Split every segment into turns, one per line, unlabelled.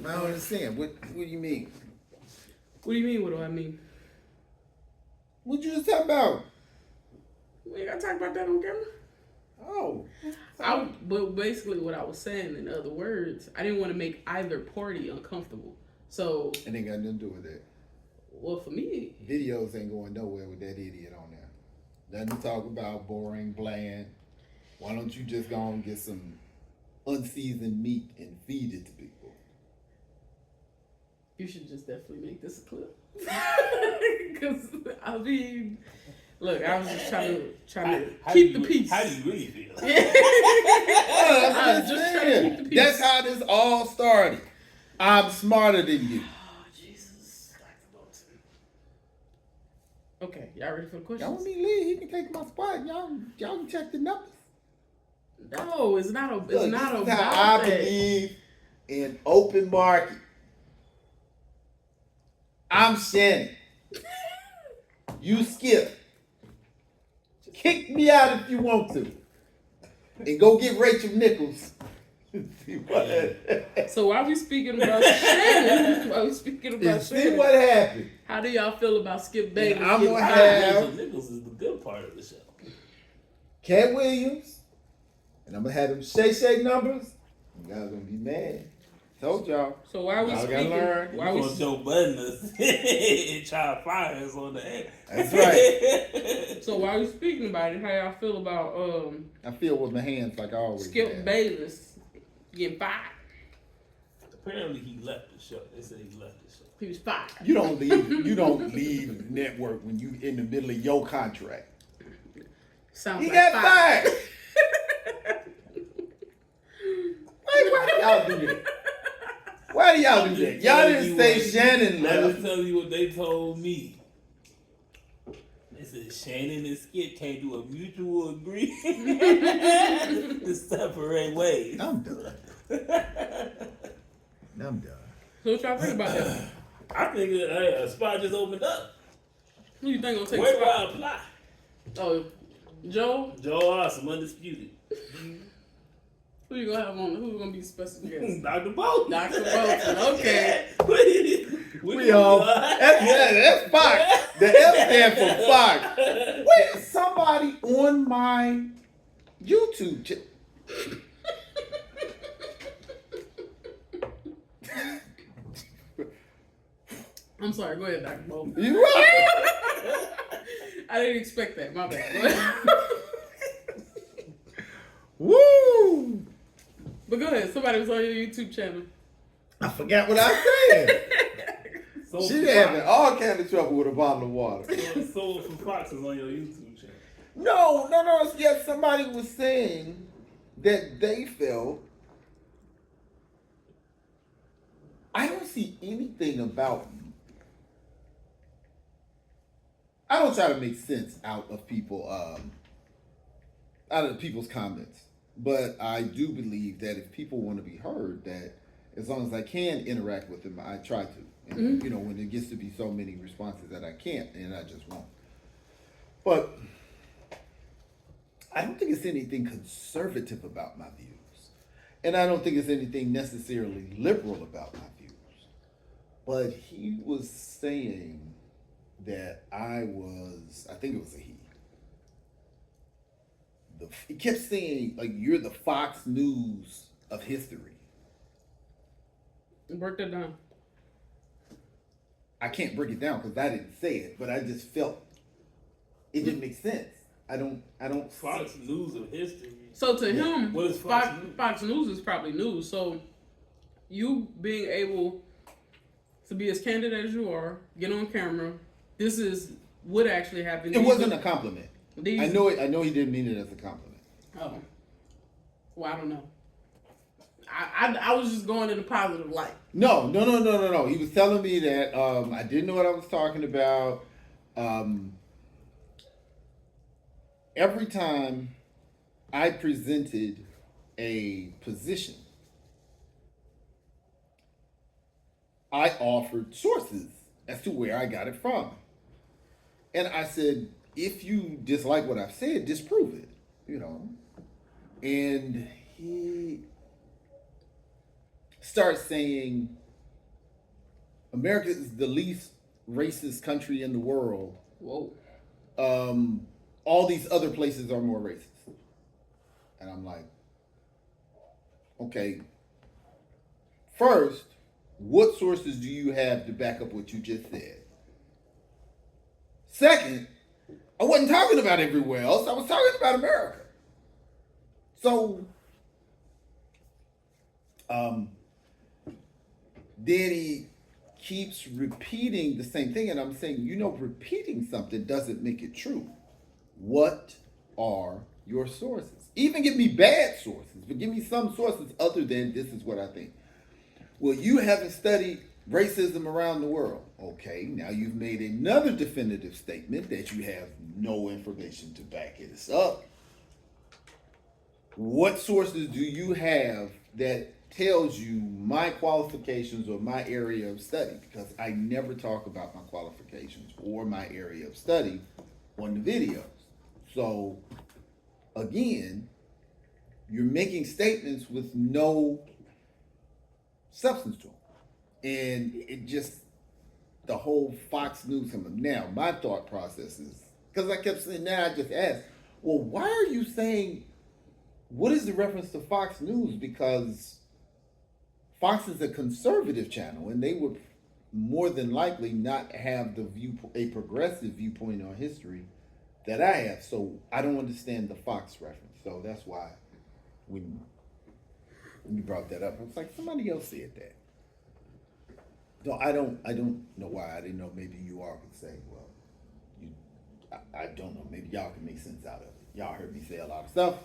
I don't understand. What do you mean?
What do you mean? What do I mean?
What you just talking about?
We ain't gotta talk about that on camera.
Oh.
But basically, what I was saying, in other words, I didn't want to make either party uncomfortable. So.
It ain't got nothing to do with that.
Well, for me,
videos ain't going nowhere with that idiot on there. Nothing to talk about, boring, bland. Why don't you just go and get some unseasoned meat and feed it to people?
You should just definitely make this a clip. Because, I mean, look, I was just trying to keep the peace.
How do you really feel?
I'm just trying to keep the peace. That's how this all started. I'm smarter than you.
Oh, Jesus. Okay, y'all ready for the questions?
Y'all want me to leave? He can take my spot. Y'all can check the numbers.
No, it's not. It's not about
how I
that.
believe in open market. I'm Shannon. You Skip. Kick me out if you want to. And go get Rachel Nichols.
So while we speaking about Shannon,
see what happened.
How do y'all feel about Skip Bayless?
I'm going to have
Rachel Nichols is the good part of the show.
Cat Williams. And I'm going to have them Shay numbers. You guys going to be mad. Told y'all.
So why are we speaking?
Why we Joe Budden and try to fire us on the air?
That's right.
So while we speaking about it, how y'all feel about
I feel with my hands like I always
Skip
have.
Bayless getting fired?
Apparently he left the show. They said he left the show.
He was fired.
You don't leave the network when you in the middle of your contract.
Sounds
He
like
got fired. Why do y'all do that? Why do y'all do that? Y'all didn't say Shannon
left.
left.
I'm telling you what they told me. They said Shannon and Skip can't do a mutual agreement to separate ways.
I'm done. I'm done.
So what y'all think about that?
I think a spot just opened up.
Who you think gonna take
Where
the
do
spot?
I apply?
Oh, Joe?
Joe Awesome, undisputed.
Who you gonna have on? Who's gonna be the special guest?
Dr. Bolton.
Dr. Bolton, okay.
We all. That's Fox. The F stand for Fox. Wait, somebody on my YouTube channel.
I'm sorry, go ahead, Dr. Bolton.
You right?
I didn't expect that, my bad.
Woo!
But go ahead, somebody was on your YouTube channel.
I forgot what I said. She having all kind of trouble with a bottle of water.
Soul from Fox is on your YouTube channel.
No. Yes, somebody was saying that they felt. I don't see anything about. I don't try to make sense out of people, out of people's comments. But I do believe that if people want to be heard, that as long as I can interact with them, I try to. And, you know, when it gets to be so many responses that I can't, and I just won't. But I don't think it's anything conservative about my views. And I don't think it's anything necessarily liberal about my views. But he was saying that I think it was a he. He kept saying, like, you're the Fox News of history.
Break that down.
I can't break it down because I didn't say it, but I just felt it didn't make sense. I don't.
Fox News of history.
So to him,
what is
Fox News is probably news. So you being able to be as candid as you are, get on camera. This is what actually happened.
It wasn't a compliment. I know it. I know he didn't mean it as a compliment.
Oh, well, I don't know. I was just going in a positive light.
No. He was telling me that I didn't know what I was talking about. Every time I presented a position, I offered sources as to where I got it from. And I said, if you dislike what I've said, disprove it, you know. And he starts saying America is the least racist country in the world.
Whoa.
All these other places are more racist. And I'm like, okay, first, what sources do you have to back up what you just said? Second, I wasn't talking about everywhere else. I was talking about America. So, then he keeps repeating the same thing, and I'm saying, repeating something doesn't make it true. What are your sources? Even give me bad sources, but give me some sources other than this is what I think. Well, you haven't studied racism around the world. Okay, now you've made another definitive statement that you have no information to back it up. What sources do you have that tells you my qualifications or my area of study? Because I never talk about my qualifications or my area of study on the videos. So, again, you're making statements with no substance to them. And it just, the whole Fox News coming. Now, my thought process is, because I kept saying, now I just asked, well, why are you saying, what is the reference to Fox News? Because Fox is a conservative channel, and they would more than likely not have a progressive viewpoint on history that I have. So I don't understand the Fox reference. So that's why when you brought that up, I was like, somebody else said that. No, I don't know why. I didn't know. Maybe you all could say, well, I don't know. Maybe y'all can make sense out of it. Y'all heard me say a lot of stuff.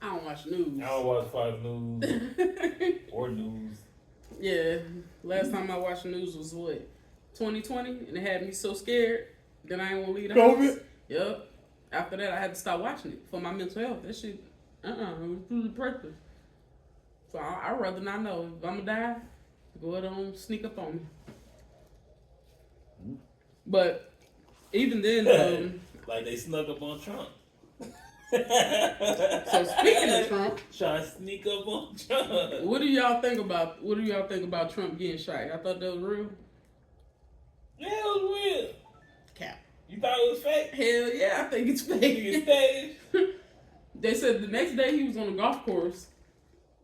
I don't watch news.
I don't watch Fox News or news.
Yeah, last time I watched the news was what, 2020, and it had me so scared that I ain't want to leave the house.
COVID?
Yep. After that, I had to stop watching it for my mental health. That shit, it was too depressive. So I'd rather not know. If I'm gonna die, go ahead and sneak up on me. But even then,
like they snuck up on Trump.
so speaking of Trump,
trying to sneak up on Trump.
what do y'all think about Trump getting shot? I thought that was real.
Yeah, it was real.
Cap.
You thought it was fake?
Hell yeah, I think it's
You think it's
fake.
staged?
They said the next day he was on a golf course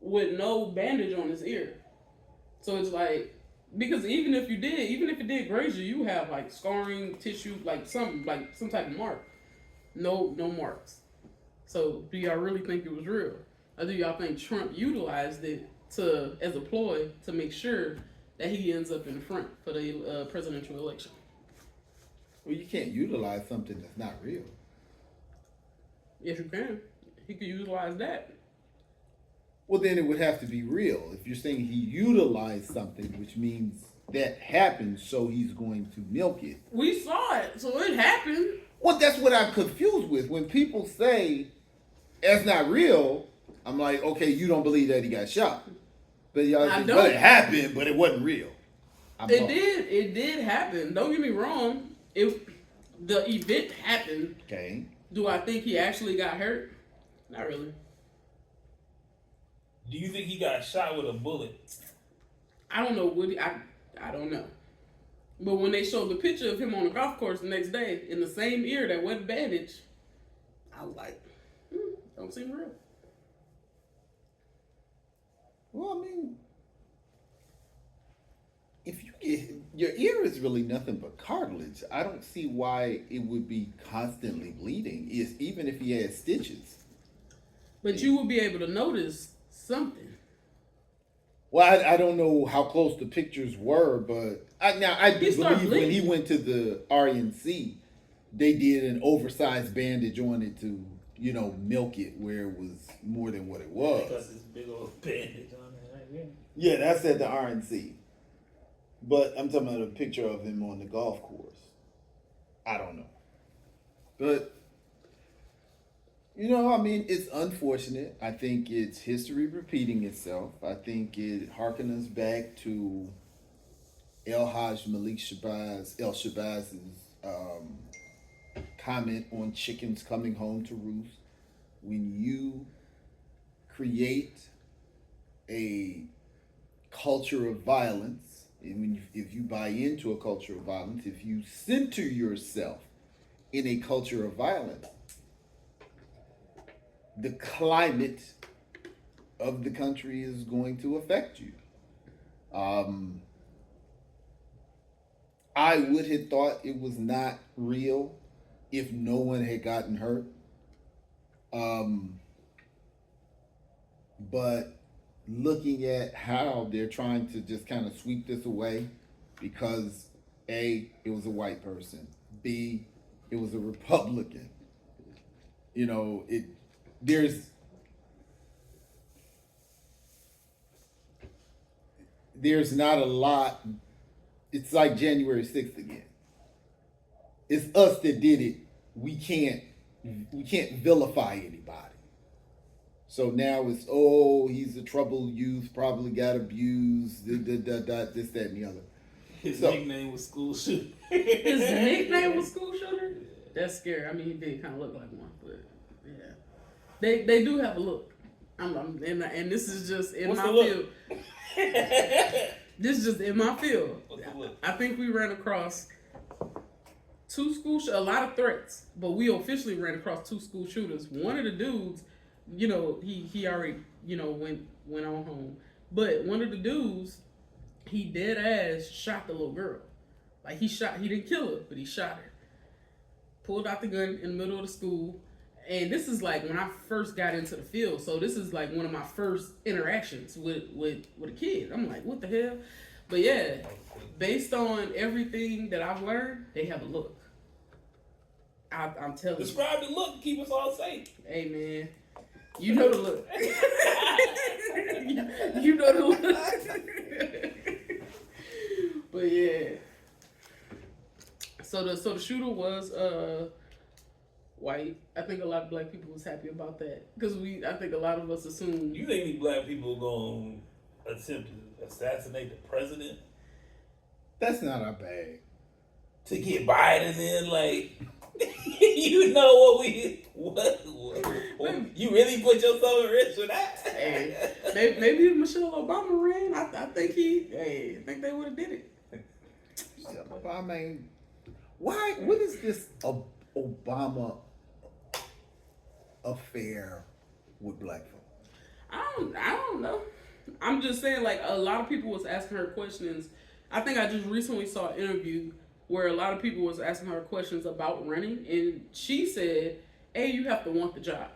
with no bandage on his ear. So it's like, because even if it did graze you, you have like scarring tissue, like some type of mark. No marks. So do y'all really think it was real? Or do y'all think Trump utilized it as a ploy to make sure that he ends up in front for the presidential election?
Well, you can't utilize something that's not real.
Yes, you can. He could utilize that.
Well, then it would have to be real. If you're saying he utilized something, which means that happened, so he's going to milk it.
We saw it, so it happened.
Well, that's what I'm confused with. When people say that's not real, I'm like, okay, you don't believe that he got shot. But y'all
I
think,
don't.
well, it happened, but it wasn't real.
It did happen. Don't get me wrong. The event happened.
Okay.
Do I think he actually got hurt? Not really.
Do you think he got shot with a bullet?
I don't know, Woody. I don't know. But when they showed the picture of him on the golf course the next day in the same ear that wasn't bandaged, I was like, don't seem real.
Well, I mean, if you get your ear is really nothing but cartilage. I don't see why it would be constantly bleeding. Even if he had stitches.
But you would be able to notice something.
Well, I don't know how close the pictures were, but I do believe when he went to the RNC, they did an oversized bandage on it to, milk it where it was more than what it was.
Because it's big old bandage on it right here.
Yeah, that's at the RNC. But I'm talking about a picture of him on the golf course. I don't know. But, it's unfortunate. I think it's history repeating itself. I think it harkens us back to El-Hajj Malik Shabazz, comment on chickens coming home to roost. When you create a culture of violence if you buy into a culture of violence, if you center yourself in a culture of violence, the climate of the country is going to affect you. I would have thought it was not real if no one had gotten hurt. But looking at how they're trying to just kind of sweep this away because A, it was a white person, B, it was a Republican. You know, there's not a lot. It's like January 6th again. It's us that did it. We can't vilify anybody. So now it's, he's a troubled youth, probably got abused, this, that, and the other.
His nickname was School Shooter.
His nickname was School Shooter? That's scary. I mean, he did kind of look like one, but yeah. They do have a look. And this is just in my field. This is just in my field. I think we ran across a lot of threats, but we officially ran across 2 school shooters. One of the dudes, you know, he already, you know, went on home. But one of the dudes, he dead ass shot the little girl. Like he didn't kill her, but he shot her. Pulled out the gun in the middle of the school. And this is like when I first got into the field. So this is like one of my first interactions with a kid. I'm like, what the hell? But yeah, based on everything that I've learned, they have a look. I'm telling you.
Describe the look and keep us all safe.
Hey, man. You know the look. you know the look. But yeah. So the shooter was white. I think a lot of black people was happy about that. Because I think a lot of us assumed.
You think these black people going to attempt to assassinate the president?
That's not our bag.
To get Biden in, like, you know what you really put yourself at risk for that?
Hey, maybe if Michelle Obama ran, I think I think they would have did it.
I mean, why? What is this Obama affair with black folks?
I don't know. I'm just saying, like, a lot of people was asking her questions. I think I just recently saw an interview where a lot of people was asking her questions about running, and she said, A, you have to want the job.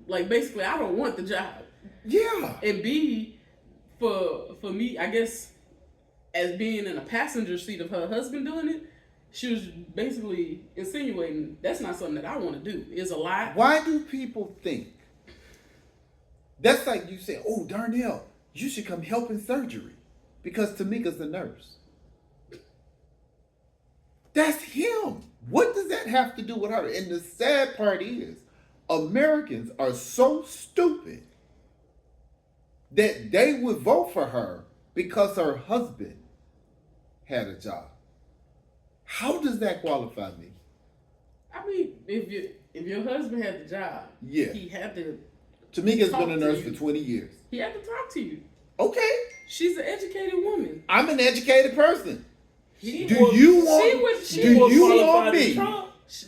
Like, basically, I don't want the job.
Yeah.
And B, for me, I guess, as being in a passenger seat of her husband doing it, she was basically insinuating that's not something that I want to do. It's a lie.
Why do people think? That's like you say, oh, Darnell, you should come help in surgery because Tamika's the nurse. That's him. What does that have to do with her? And the sad part is, Americans are so stupid that they would vote for her because her husband had a job. How does that qualify me?
I mean, if your husband had the job,
yeah,
he had to.
Tamika's been a nurse for 20 years.
He had to talk to you.
Okay.
She's an educated woman.
I'm an educated person. Do
you
you want me?
Facts.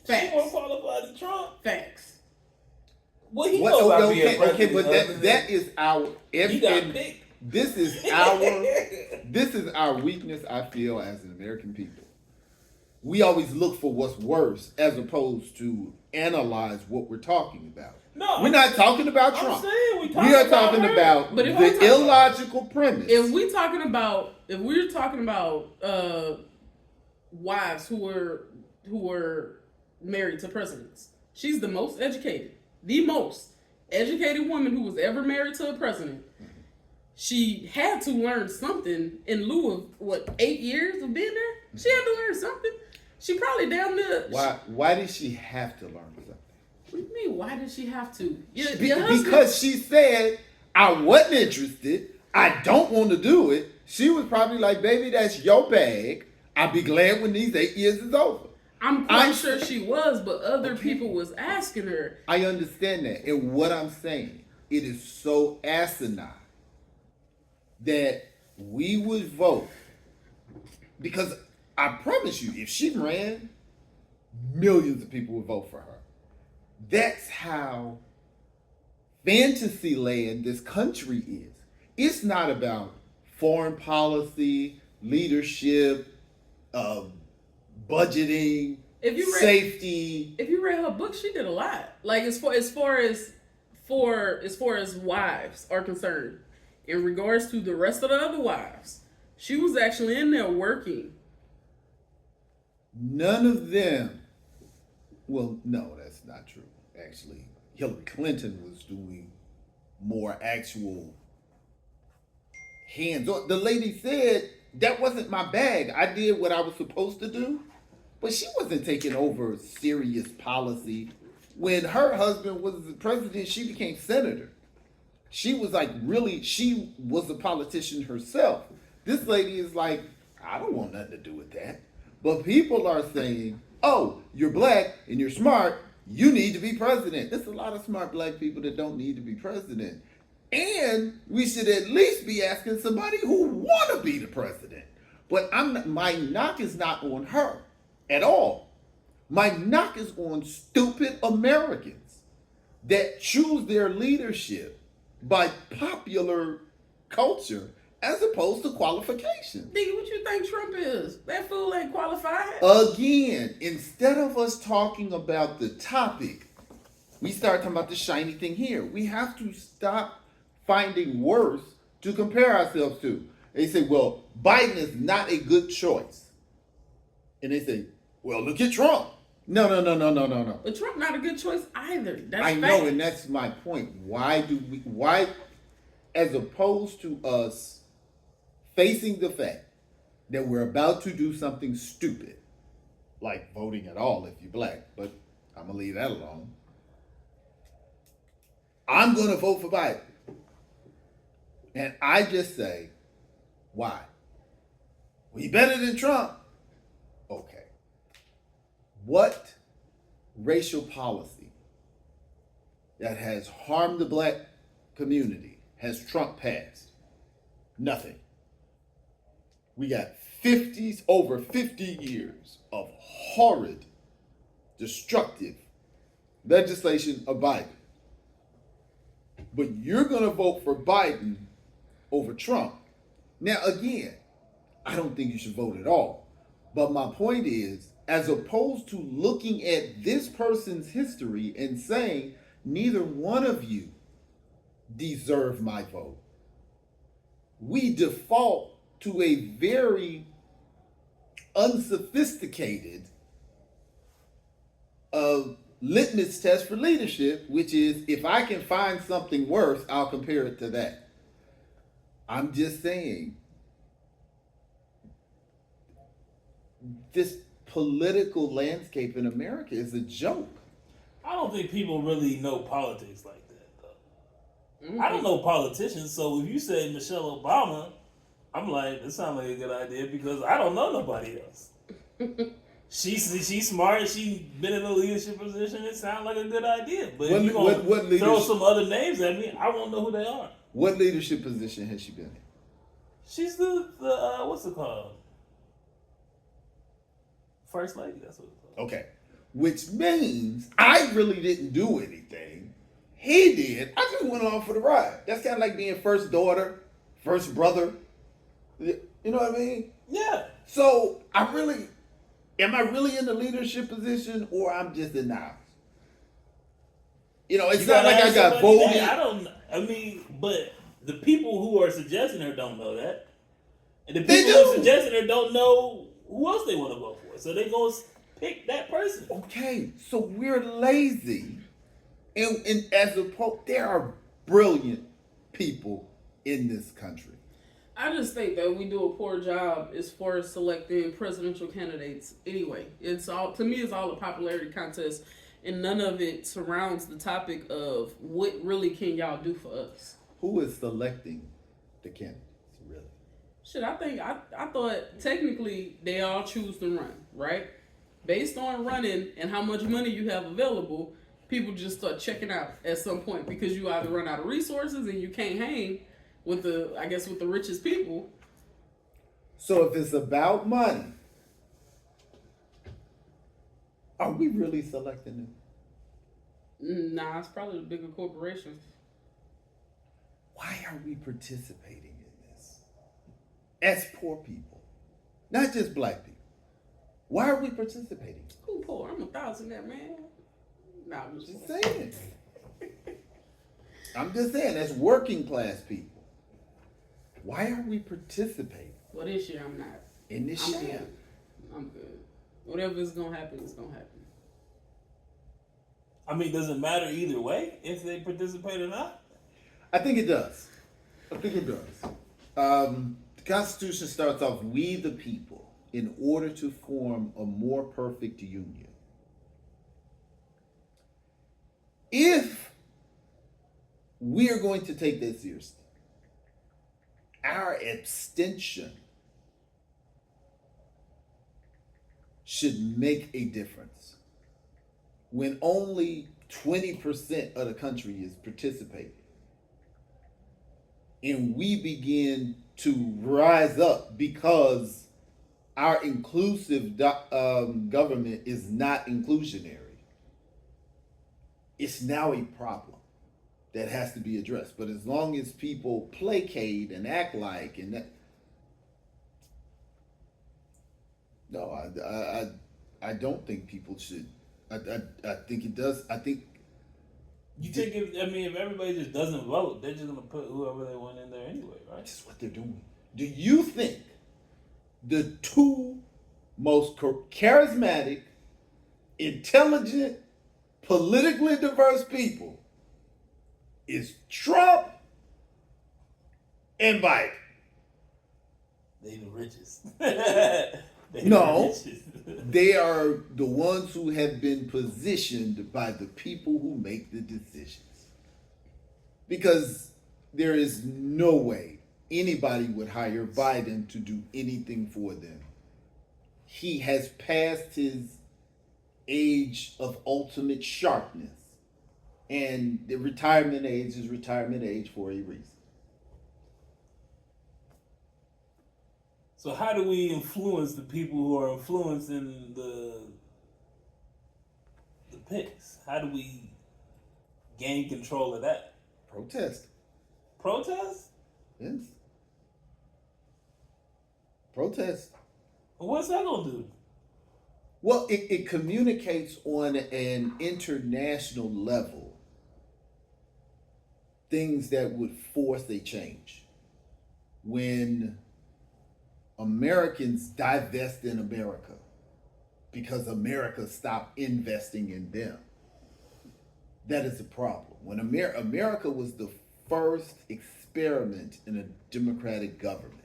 She won't qualify to Trump.
Facts.
Well, he knows about being president.
Okay, but that is our.
He got picked.
This is our weakness. I feel as an American people, we always look for what's worse as opposed to analyze what we're talking about.
No,
we're not talking about Trump.
We
are talking about the illogical premise.
If we're talking about wives who were married to presidents, she's the most educated woman who was ever married to a president. She had to learn something in lieu of 8 years of being there. She had to learn something. She probably down there.
Why did she have to learn something?
What do you mean? Why did she have to?
Because she said, I wasn't interested. I don't want to do it. She was probably like, baby, that's your bag. I'll be glad when these 8 years is over.
I'm quite sure she was, but other people was asking her.
I understand that. And what I'm saying, it is so asinine that we would vote Because I promise you, if she ran, millions of people would vote for her. That's how fantasy land this country is. It's not about foreign policy, leadership, budgeting, safety.
If you read her book, she did a lot. Like as far as wives are concerned, in regards to the rest of the other wives, she was actually in there working.
None of them. Well, no, that's not true. Actually, Hillary Clinton was doing more actual hands-on. The lady said, that wasn't my bag. I did what I was supposed to do. But she wasn't taking over serious policy. When her husband was the president, she became senator. She was she was a politician herself. This lady is like, I don't want nothing to do with that. But people are saying, oh, you're black and you're smart, you need to be president. There's a lot of smart black people that don't need to be president. And we should at least be asking somebody who want to be the president. But my knock is not on her at all. My knock is on stupid Americans that choose their leadership by popular culture as opposed to qualifications.
Nigga, what you think Trump is? That fool ain't qualified.
Again, instead of us talking about the topic, we start talking about the shiny thing here. We have to stop finding worse to compare ourselves to. They say, well, Biden is not a good choice. And they say, well, look at Trump. No.
But Trump not a good choice either. That's
I know, and that's my point. Why, as opposed to us facing the fact that we're about to do something stupid, like voting at all if you're black, but I'm going to leave that alone. I'm going to vote for Biden. And I just say, why? Well, he better than Trump. Okay. What racial policy that has harmed the black community has Trump passed? Nothing. We got over 50 years of horrid, destructive legislation of Biden. But you're going to vote for Biden over Trump. Now, again, I don't think you should vote at all. But my point is, as opposed to looking at this person's history and saying, neither one of you deserve my vote, we default to a very unsophisticated litmus test for leadership, which is, if I can find something worse, I'll compare it to that. I'm just saying, this political landscape in America is a joke.
I don't think people really know politics like that, though. Mm-hmm. I don't know politicians, so if you say Michelle Obama, I'm like, it sounds like a good idea because I don't know nobody else. She's smart. She's been in a leadership position. It sounds like a good idea. But if you're going to throw some other names at me, I won't know who they are.
What leadership position has she been in?
She's the what's it called? First lady. That's what it's called.
Okay. Which means I really didn't do anything. He did. I just went along for the ride. That's kind of like being first daughter, first brother. You know what I mean?
Yeah.
So am I really in the leadership position, or I'm just in the house? You know, it's not like I got voted.
But the people who are suggesting her don't know that. And the people who are suggesting her don't know who else they want to vote for. So they go pick that person.
Okay, so we're lazy. And as opposed, there are brilliant people in this country.
I just think that we do a poor job as far as selecting presidential candidates anyway. It's all a popularity contest, and none of it surrounds the topic of what really can y'all do for us.
Who is selecting the candidates, really?
Shit, I thought technically they all choose to run, right? Based on running and how much money you have available, people just start checking out at some point because you either run out of resources and you can't hang with the richest people.
So if it's about money, are we really selecting them?
Nah, it's probably the bigger corporations.
Why are we participating in this as poor people, not just black people? Why are we participating?
Who poor? I'm 1,000 there, man. Nah, I'm
Just saying. I'm just saying, as working class people, why are we participating
Well, this year I'm not.
in this
I'm
shit?
good. I'm good. Whatever is gonna happen, it's gonna happen.
I mean, does it matter either way if they participate or not?
I think it does. I think it does. The Constitution starts off, we the people, in order to form a more perfect union. If we are going to take that seriously, our abstention should make a difference when only 20% of the country is participating. And we begin to rise up because our inclusive government is not inclusionary. It's now a problem that has to be addressed. But as long as people placate and act like, and that, no, I don't think people should. I think it does. I think.
You think if everybody just doesn't vote, they're just gonna put whoever they want in there anyway, right?
That's just what they're doing. Do you think the two most charismatic, intelligent, politically diverse people is Trump and Biden?
They the richest. They
No.
the richest.
They are the ones who have been positioned by the people who make the decisions. Because there is no way anybody would hire Biden to do anything for them. He has passed his age of ultimate sharpness. And the retirement age is retirement age for a reason.
So how do we influence the people who are influencing the picks? How do we gain control of that?
Protest.
Protest?
Yes. Protest.
What's that gonna do?
Well, it communicates on an international level things that would force a change. When Americans divest in America because America stopped investing in them, that is a problem. When America was the first experiment in a democratic government,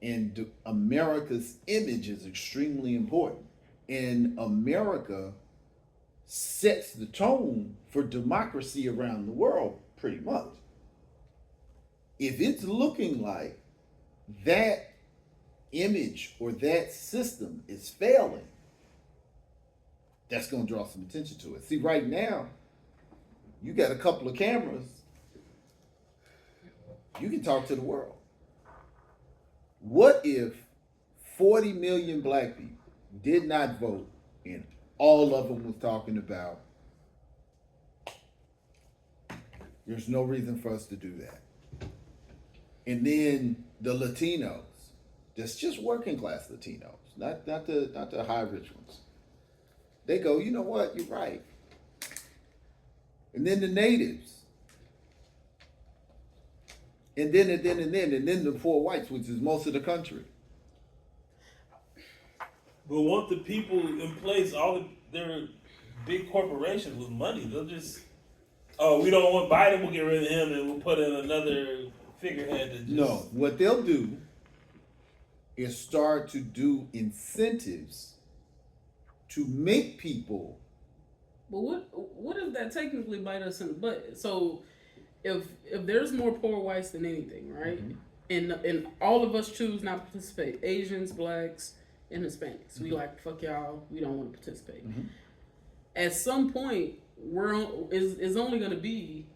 and America's image is extremely important. And America sets the tone for democracy around the world, pretty much. If it's looking like that image or that system is failing, that's going to draw some attention to it. See, right now, you got a couple of cameras. You can talk to the world. What if 40 million black people did not vote and all of them was talking about there's no reason for us to do that? And then the Latinos, that's just working class Latinos, not the high rich ones. They go, you know what, you're right. And then the natives. And then the poor whites, which is most of the country.
But want the people in place, their big corporations with money, they'll just, we don't want Biden, we'll get rid of him and we'll put in another figurehead.
No, what they'll do is start to do incentives to make people.
But what if that technically bite us in the butt? So if there's more poor whites than anything, right? Mm-hmm. And all of us choose not to participate, Asians, blacks, and Hispanics. Mm-hmm. We like, fuck y'all, we don't want to participate. Mm-hmm. At some point, is only going to be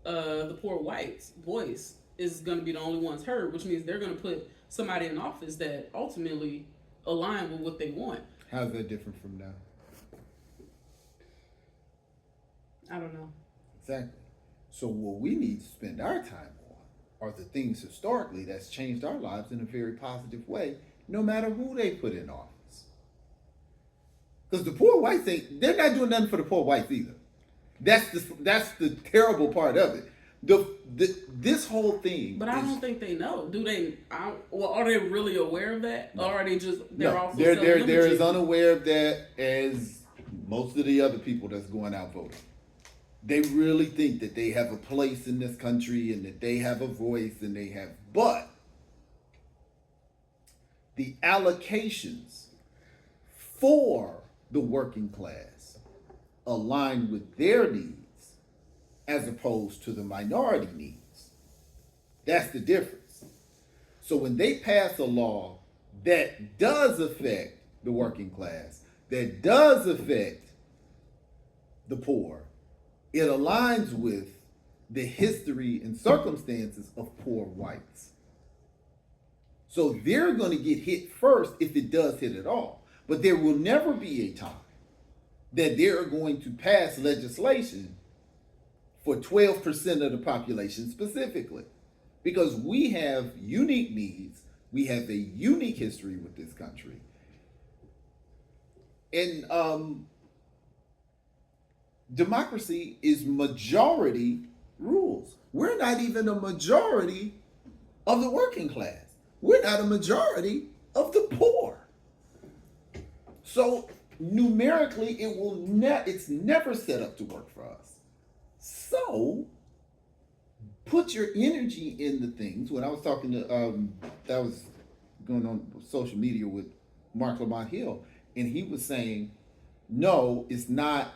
the poor whites' voice is going to be the only ones heard, which means they're going to put somebody in office that ultimately align with what they want.
How's that different from now?
I don't know.
Exactly. So what we need to spend our time on are the things historically that's changed our lives in a very positive way, no matter who they put in office. Because the poor whites they're not doing nothing for the poor whites either. That's the terrible part of it. This whole thing.
But I don't think they know. Do they? Are they really aware of that, or are they just also
they're as unaware of that as most of the other people that's going out voting. They really think that they have a place in this country and that they have a voice but the allocations for the working class align with their needs as opposed to the minority needs. That's the difference. So when they pass a law that does affect the working class, that does affect the poor, it aligns with the history and circumstances of poor whites. So they're going to get hit first if it does hit at all. But there will never be a time that they're going to pass legislation for 12% of the population specifically. Because we have unique needs, we have a unique history with this country. And democracy is majority rules. We're not even a majority of the working class. We're not a majority of the poor. So numerically, it's never set up to work for us. So put your energy in the things. When I was talking to, that was going on social media with Mark Lamont Hill, and he was saying, no, it's not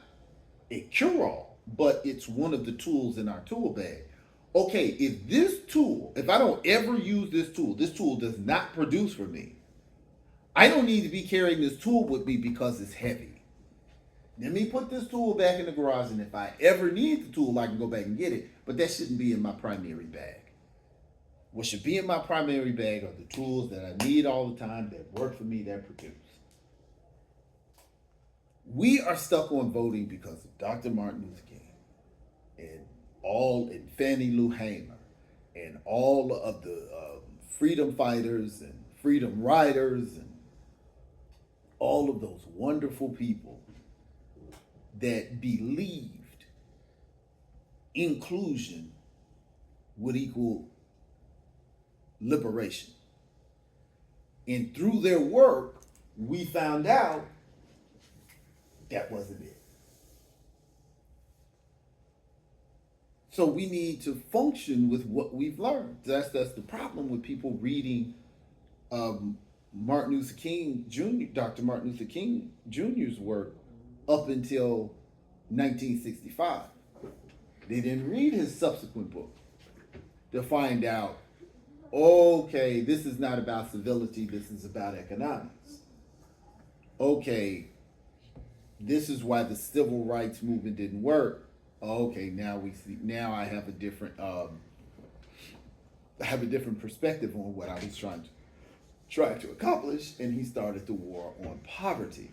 a cure-all, but it's one of the tools in our tool bag. Okay, if I don't ever use this tool does not produce for me, I don't need to be carrying this tool with me because it's heavy. Let me put this tool back in the garage, and if I ever need the tool, I can go back and get it, but that shouldn't be in my primary bag. What should be in my primary bag are the tools that I need all the time, that work for me, that produce. We are stuck on voting because of Dr. Martin Luther King and Fannie Lou Hamer and all of the freedom fighters and freedom riders and all of those wonderful people that believed inclusion would equal liberation. And through their work, we found out that wasn't it. So we need to function with what we've learned. That's the problem with people reading Martin Luther King Jr., Dr. Martin Luther King Jr.'s work up until 1965. They didn't read his subsequent book to find out, okay, this is not about civility, this is about economics. Okay, this is why the civil rights movement didn't work. Okay, now we see. Now I have a different perspective on what I was trying to accomplish, and he started the war on poverty.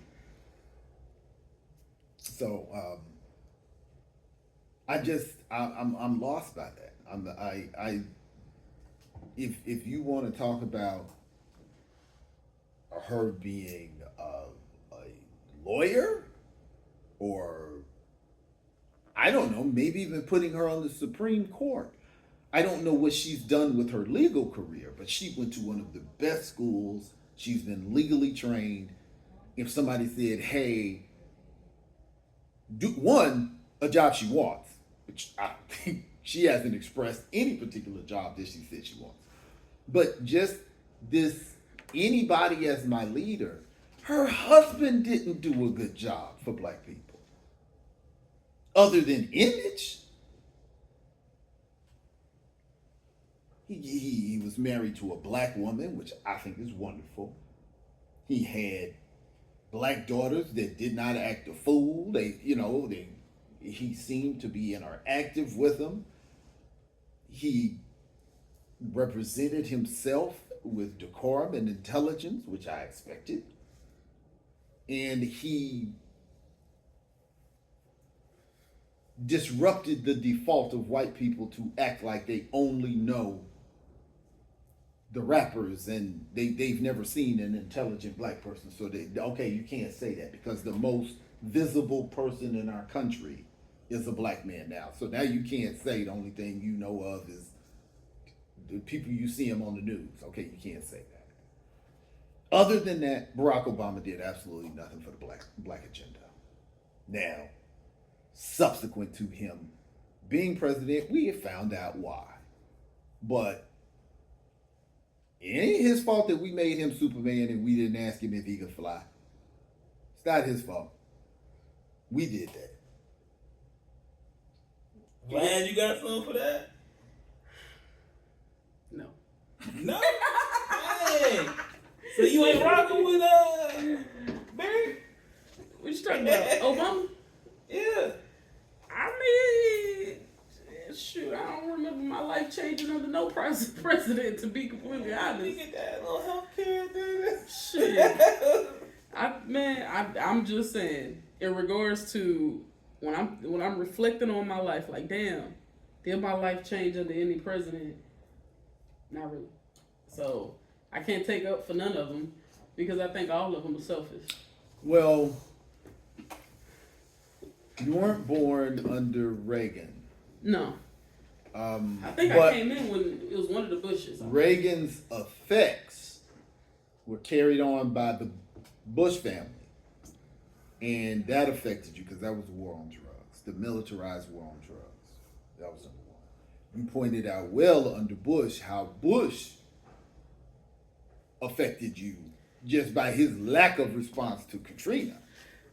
So I'm lost by that. If you want to talk about her being a lawyer, or I don't know, maybe even putting her on the Supreme Court. I don't know what she's done with her legal career, but she went to one of the best schools. She's been legally trained. If somebody said, hey, a job she wants, which I think she hasn't expressed any particular job that she said she wants, but just this, anybody as my leader, her husband didn't do a good job for black people. Other than image, he was married to a black woman, which I think is wonderful. He had black daughters that did not act a fool. He seemed to be interactive with them. He represented himself with decorum and intelligence, which I expected. And he disrupted the default of white people to act like they only know the rappers and they've never seen an intelligent black person. So you can't say that because the most visible person in our country is a black man now. So now you can't say the only thing you know of is the people you see him on the news. Okay, you can't say that. Other than that, Barack Obama did absolutely nothing for the black agenda. Now, subsequent to him being president, we have found out why. But it ain't his fault that we made him Superman and we didn't ask him if he could fly. It's not his fault. We did that.
Glad you got something for that?
No.
No? Hey. So you ain't rocking with Barry?
What you talking about? Obama?
Yeah.
I mean, shoot, I don't remember my life changing under no president, to be completely honest.
Get that little health care, dude.
Shit. I'm just saying, in regards to when I'm reflecting on my life, like, damn, did my life change under any president? Not really. So I can't take up for none of them because I think all of them are selfish.
Well, you weren't born under Reagan.
No. I think
but
I came in when it was one of the Bushes.
Reagan's effects were carried on by the Bush family. And that affected you because that was the war on drugs, the militarized war on drugs. That was number one. You pointed out well under Bush how Bush affected you just by his lack of response to Katrina.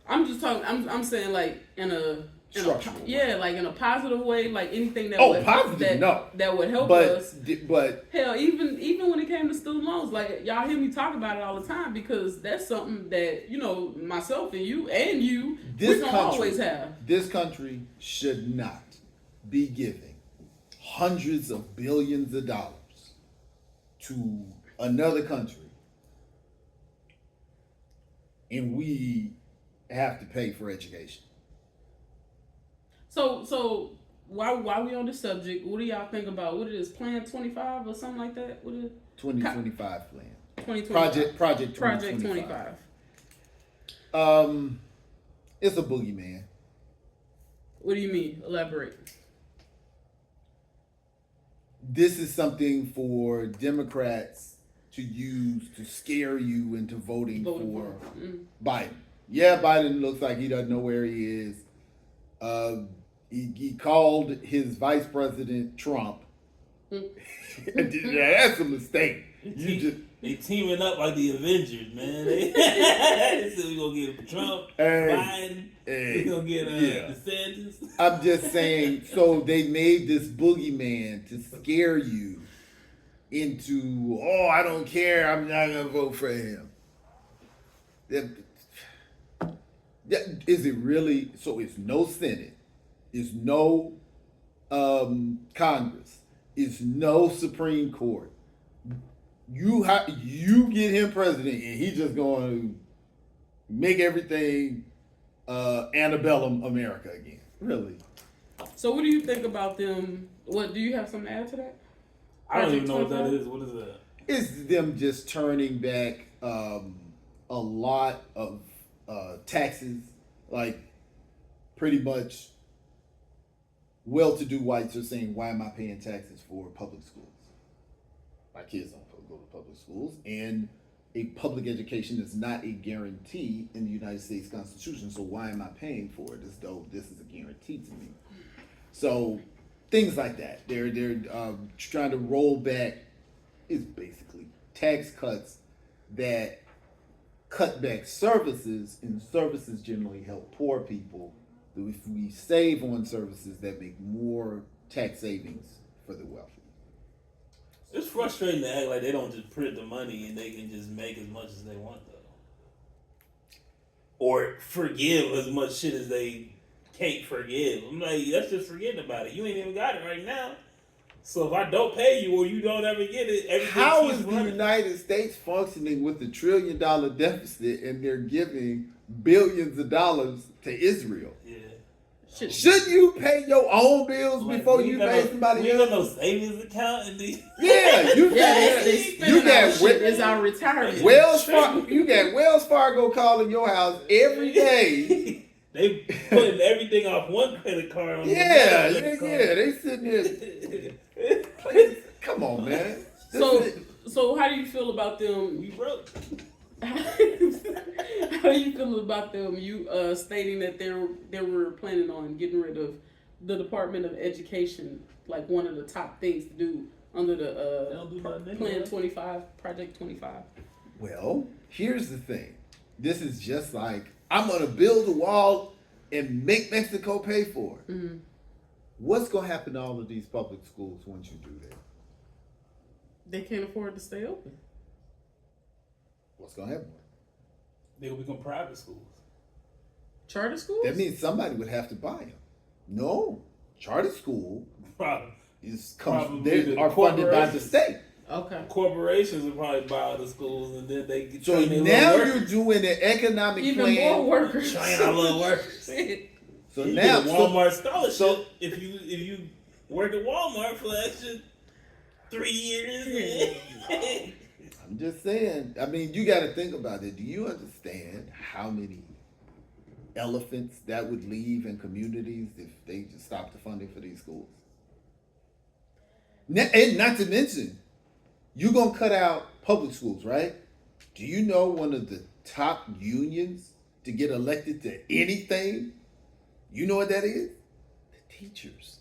I'm just talking. I'm saying like in a
Structural way.
Yeah, like in a positive way, like anything that that would help us.
But
hell, even when it came to student loans, like y'all hear me talk about it all the time because that's something that myself and you we don't always have.
This country should not be giving hundreds of billions of dollars to another country, and we have to pay for education.
So while we on this subject, what do y'all think about what it is, Plan 25 or something like that? What is it?
2025 plan.
2025.
Project
25.
It's a boogeyman.
What do you mean? Elaborate.
This is something for Democrats to use to scare you into voting for Biden. Yeah, Biden looks like he doesn't know where he is. He called his vice president Trump. That's a mistake.
They teaming up like the Avengers, man. They said we gonna get Trump, Biden. We gonna get DeSantis.
I'm just saying. So they made this boogeyman to scare you into, I don't care. I'm not gonna vote for him. Is it really? So it's no Senate, it's no Congress, it's no Supreme Court. You get him president, and he's just going to make everything antebellum America again. Really?
So what do you think about them? What do you have something to add to that?
I don't even know what that is. What is that?
It's them just turning back a lot of taxes, like pretty much well-to-do whites are saying, why am I paying taxes for public schools? My kids don't go to public schools, and a public education is not a guarantee in the United States Constitution, so why am I paying for it as though this is a guarantee to me? So things like that. They're trying to roll back, is basically tax cuts that cut back services, and services generally help poor people. If we save on services, that make more tax savings for the wealthy.
It's frustrating to act like they don't just print the money and they can just make as much as they want, though. Or forgive as much shit as they can't forgive. I'm like, that's just forgetting about it. You ain't even got it right now. So if I don't pay you or you don't ever get it, everything
How
keeps
is the
running.
United States functioning with a $1 trillion deficit and they're giving billions of dollars to Israel?
Yeah.
Shit.
Shouldn't you pay your own bills
Like,
before
we
you
got
pay
no-
somebody
we
else?
got no savings account in the
Yeah, you
Yeah,
got
they
you
spending our
got
shit is our retirement.
you got Wells Fargo calling your house every day.
They putting everything off one credit card on
Yeah,
another
yeah,
credit
they sitting here. Please, come on, man.
So how do you feel about them?
We broke.
How do you feel about them? Stating that they were planning on getting rid of the Department of Education, like one of the top things to do under
They don't do
the
nothing
Plan
anyway.
25, Project 25.
Well, here's the thing. This is just like I'm gonna build a wall and make Mexico pay for it.
Mm-hmm.
What's gonna happen to all of these public schools once you do that?
They can't afford to stay open.
What's gonna happen?
They will become private schools.
Charter schools?
That means somebody would have to buy them. No, charter school
Probably.
they
the
are funded by the
corporations.
state.
Okay.
Corporations will probably buy all the schools and then they get
So
train their
now
little
you're
workers.
doing an economic
Even
plan.
more workers.
Train our little workers.
So
You
now,
get a Walmart scholarship
so-
if you work at Walmart for the extra 3 years.
I'm just saying. I mean, you got to think about it. Do you understand how many elephants that would leave in communities if they just stopped the funding for these schools? And not to mention, you're going to cut out public schools, right? Do you know one of the top unions to get elected to anything? You know what that is? The teachers.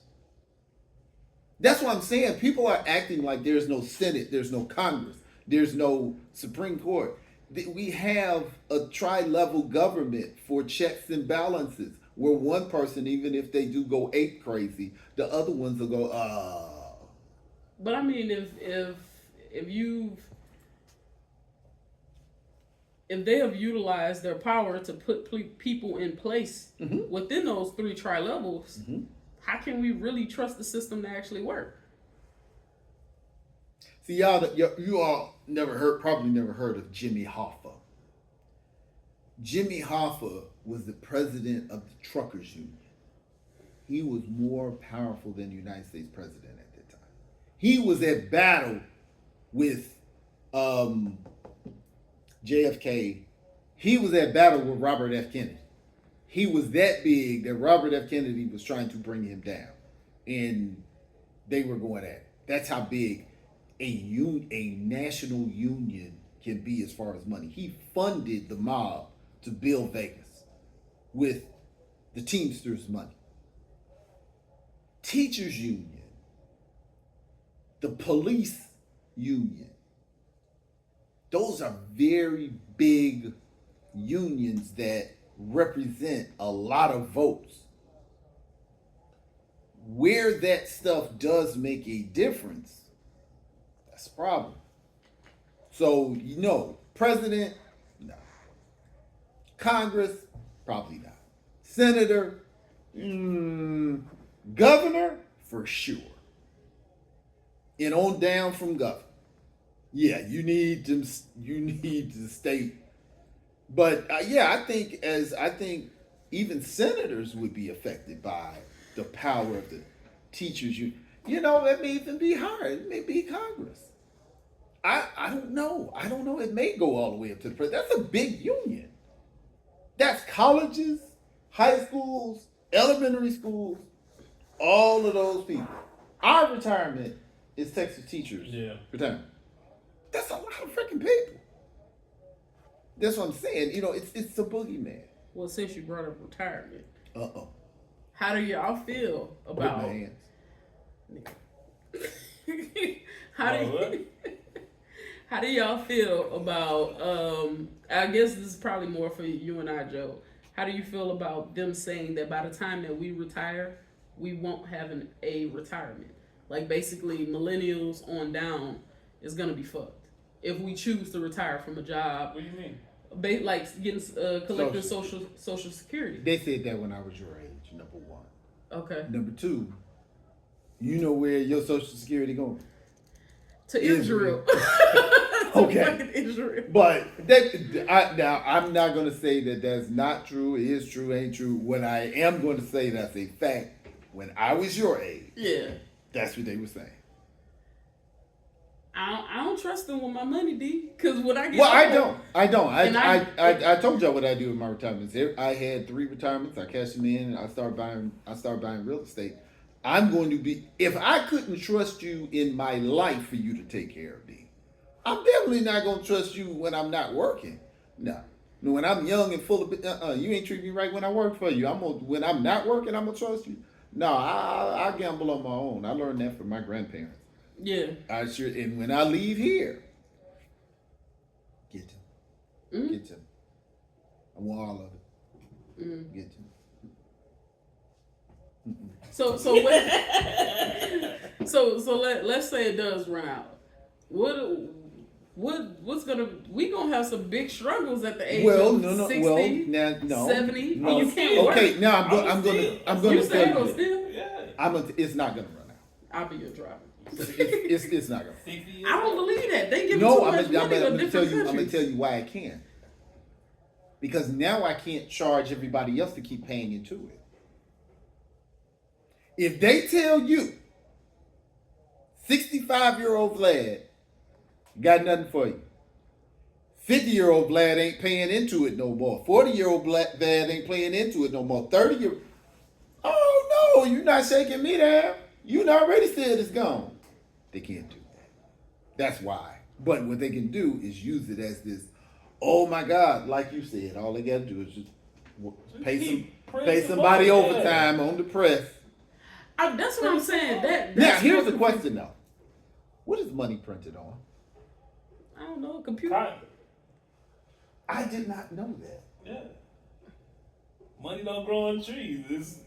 That's what I'm saying. People are acting like there's no Senate, there's no Congress, there's no Supreme Court. We have a tri-level government for checks and balances where one person, even if they do go ape crazy, the other ones will go,
But I mean, if they have utilized their power to put people in place
Mhm.
within those three tri-levels,
Mhm.
how can we really trust the system to actually work?
See, you all probably never heard of Jimmy Hoffa. Jimmy Hoffa was the president of the truckers union. He was more powerful than the United States president at that time. He was at battle with JFK. He was at battle with Robert F. Kennedy. He was that big that Robert F. Kennedy was trying to bring him down, and they were going at it. That's how big a national union can be as far as money. He funded the mob to build Vegas with the Teamsters money. Teachers union, the police union. Those are very big unions that represent a lot of votes. Where that stuff does make a difference, that's a problem. So, president, no. Congress, probably not. Senator, governor, for sure. And on down from governor. Yeah, you need to stay. But I think even senators would be affected by the power of the teachers. It may even be hard. It may be Congress. I don't know. I don't know. It may go all the way up to the president. That's a big union. That's colleges, high schools, elementary schools, all of those people. Our retirement is Texas teachers' retirement. That's a lot of freaking people. That's what I'm saying. It's a boogeyman.
Well, since you brought up retirement,
Uh-oh.
how do y'all feel
With
about?
my hands.
How do y'all feel about? I guess this is probably more for you and I, Joe. How do you feel about them saying that by the time that we retire, we won't have a retirement? Like basically, millennials on down is gonna be fucked if we choose to retire from a job.
What do you mean?
Like getting collecting social security.
They said that when I was your age, number one.
Okay.
Number two, You know where your Social Security going?
To Israel.
Okay.
Fucking Israel.
But now I'm not going to say that that's not true. It is true, ain't true. What I am going to say that's a fact. When I was your age,
Yeah.
that's what they were saying.
I don't trust them with my money, D. Because when I get
Well,
older,
I don't.
And
I told y'all what I do with my retirements. I had 3 retirements. I cashed them in. And I started buying real estate. I'm going to be, if I couldn't trust you in my life for you to take care of me, I'm definitely not going to trust you when I'm not working. No. When I'm young and full of, you ain't treat me right when I work for you. When I'm not working, I'm going to trust you. No, I gamble on my own. I learned that from my grandparents.
yeah.
And when I leave here, get them.
Mm-hmm.
Get them. I want all of it.
Mm-hmm.
Get them.
So let's say it does run out. What's we gonna have some big struggles at the age of 60,
no,
70,
no.
and you can't work.
Okay, now I'm gonna
You
tell
say
you
go
this.
still?
Yeah.
It's not gonna run out.
I'll be your driver.
It's not gonna.
60 years
I don't
old.
believe that. They give
No,
too
I'm
much money to
gonna
different
tell you. I'm
countries.
gonna tell you why I can. Because now I can't charge everybody else to keep paying into it. If they tell you, 65-year-old Vlad got nothing for you. 50-year-old Vlad ain't paying into it no more. 40-year-old Vlad ain't paying into it no more. 30-year, oh no, you're not shaking me down. You already said it's gone. They can't do that. That's why. But what they can do is use it as this, oh my God, like you said, all they got to do is just pay somebody overtime on the press.
That's what I'm saying.
Now,
That's
here's
what
the question though. What is money printed on?
I don't know. A computer.
Cotton.
I did not know that.
Yeah. Money don't grow on trees. It's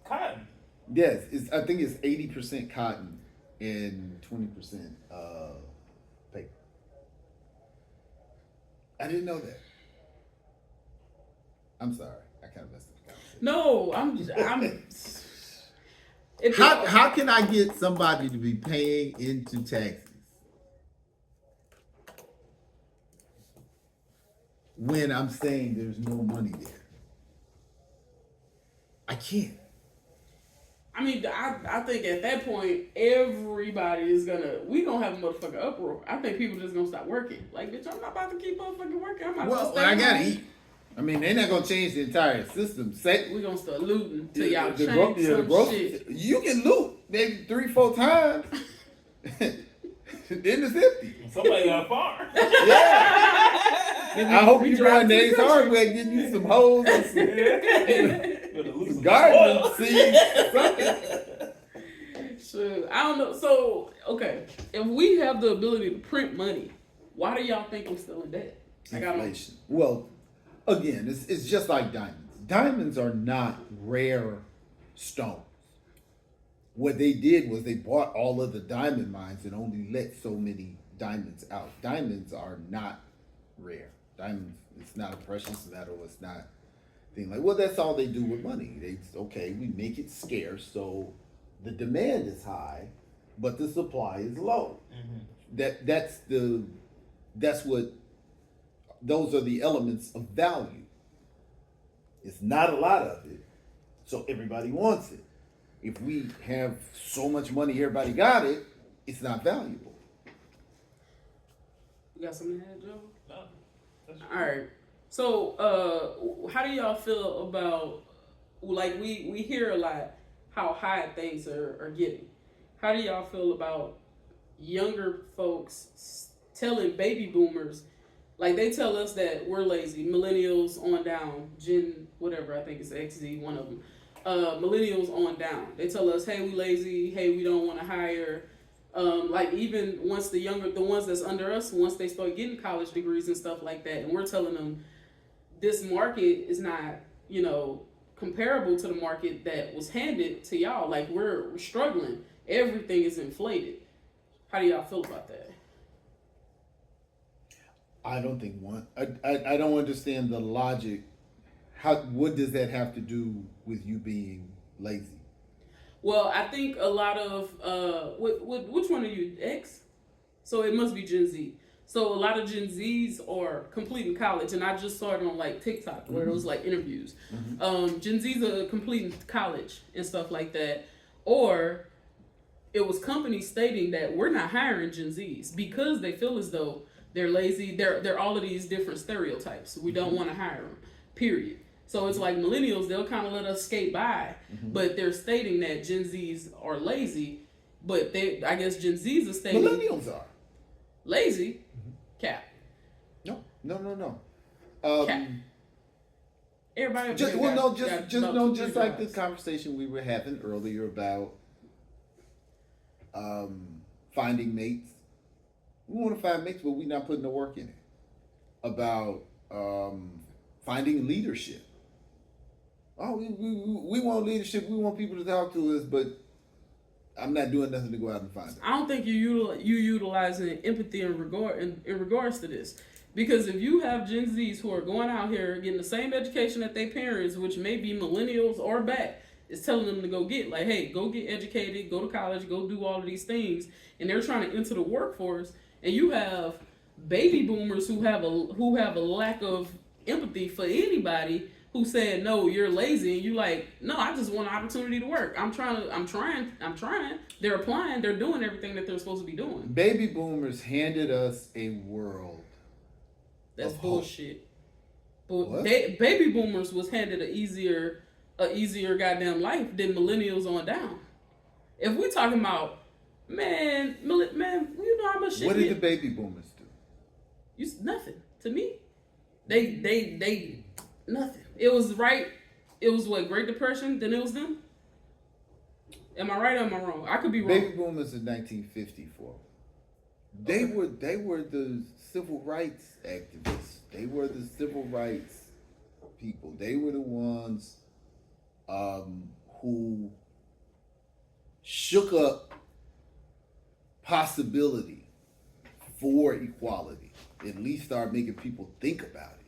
cotton.
Yes, I think it's 80% cotton and 20% paper. I didn't know that. I'm sorry. I kind of messed up the conversation.
No, I'm.
How can I get somebody to be paying into taxes when I'm saying there's no money there? I can't.
I mean, I think at that point, everybody is we gonna have a motherfucking uproar. I think people just gonna stop working. Like, bitch, I'm not about to keep motherfucking working. I'm not
Well,
stay
I gotta
home.
eat. I mean, they're not gonna change the entire system.
We gonna start looting till y'all
the
change some shit.
You can loot maybe 3-4 times. Then it's empty.
Somebody got a farm.
Yeah. I hope you run Dave's Hardware getting you some hoes and some gardening seeds. Something.
Sure. I don't know. So, okay, if we have the ability to print money, why do y'all think I'm still in debt?
Inflation. Well, again, it's just like diamonds. Diamonds are not rare stones. What they did was they bought all of the diamond mines and only let so many diamonds out. Diamonds are not rare. Diamonds, it's not a precious metal. It's not thing like, well, that's all they do with money. We make it scarce, so the demand is high, but the supply is low. Mm-hmm. Those are the elements of value. It's not a lot of it, so everybody wants it. If we have so much money, everybody got it, it's not valuable.
You got something to add, Joe?
No.
All right. So, how do y'all feel about, like, we hear a lot how high things are getting. How do y'all feel about younger folks telling baby boomers, like, they tell us that we're lazy, millennials on down, Gen whatever, I think it's XZ, one of them. Millennials on down. They tell us, hey, we lazy, hey, we don't want to hire. Like, even once the ones that's under us, once they start getting college degrees and stuff like that, and we're telling them this market is not, comparable to the market that was handed to y'all. Like, we're struggling. Everything is inflated. How do y'all feel about that?
I don't think I don't understand the logic. What does that have to do with you being lazy?
Well, I think a lot of which one are you, X? So it must be Gen Z. So a lot of Gen Zs are completing college, and I just saw it on like TikTok where it was like interviews. Gen Zs are completing college and stuff like that, or it was companies stating that we're not hiring Gen Zs because they feel as though they're lazy. They're all of these different stereotypes. We don't want to hire them. Period. So it's like millennials, they'll kind of let us skate by, but they're stating that Gen Zs are lazy. But I guess Gen Zs are stating
Millennials are
lazy. Cap.
no.
Cap. Everybody.
Just
got
like this conversation we were having earlier about finding mates. We want to find mates, but we're not putting the work in it. About finding leadership. Oh, we want leadership. We want people to talk to us, but I'm not doing nothing to go out and find it.
I don't think you utilizing empathy in regards to this, because if you have Gen Zs who are going out here getting the same education that their parents, which may be millennials or back, is telling them to go get, like, hey, go get educated, go to college, go do all of these things, and they're trying to enter the workforce, and you have baby boomers who have a lack of empathy for anybody, who said, no, you're lazy, and you like, no, I just want an opportunity to work. I'm trying. They're applying, they're doing everything that they're supposed to be doing.
Baby boomers handed us a world.
That's
of
bullshit. But
What?
baby boomers was handed a easier goddamn life than millennials on down. If we talking about, man, you know how much shit.
What did the baby boomers do?
Nothing to me. They nothing. It was right. It was what, Great Depression? Then it was them. Am I right or am I wrong? I could be wrong.
Baby boomers in 1954. They were the civil rights activists. They were the civil rights people. They were the ones who shook up possibility for equality. At least started making people think about it.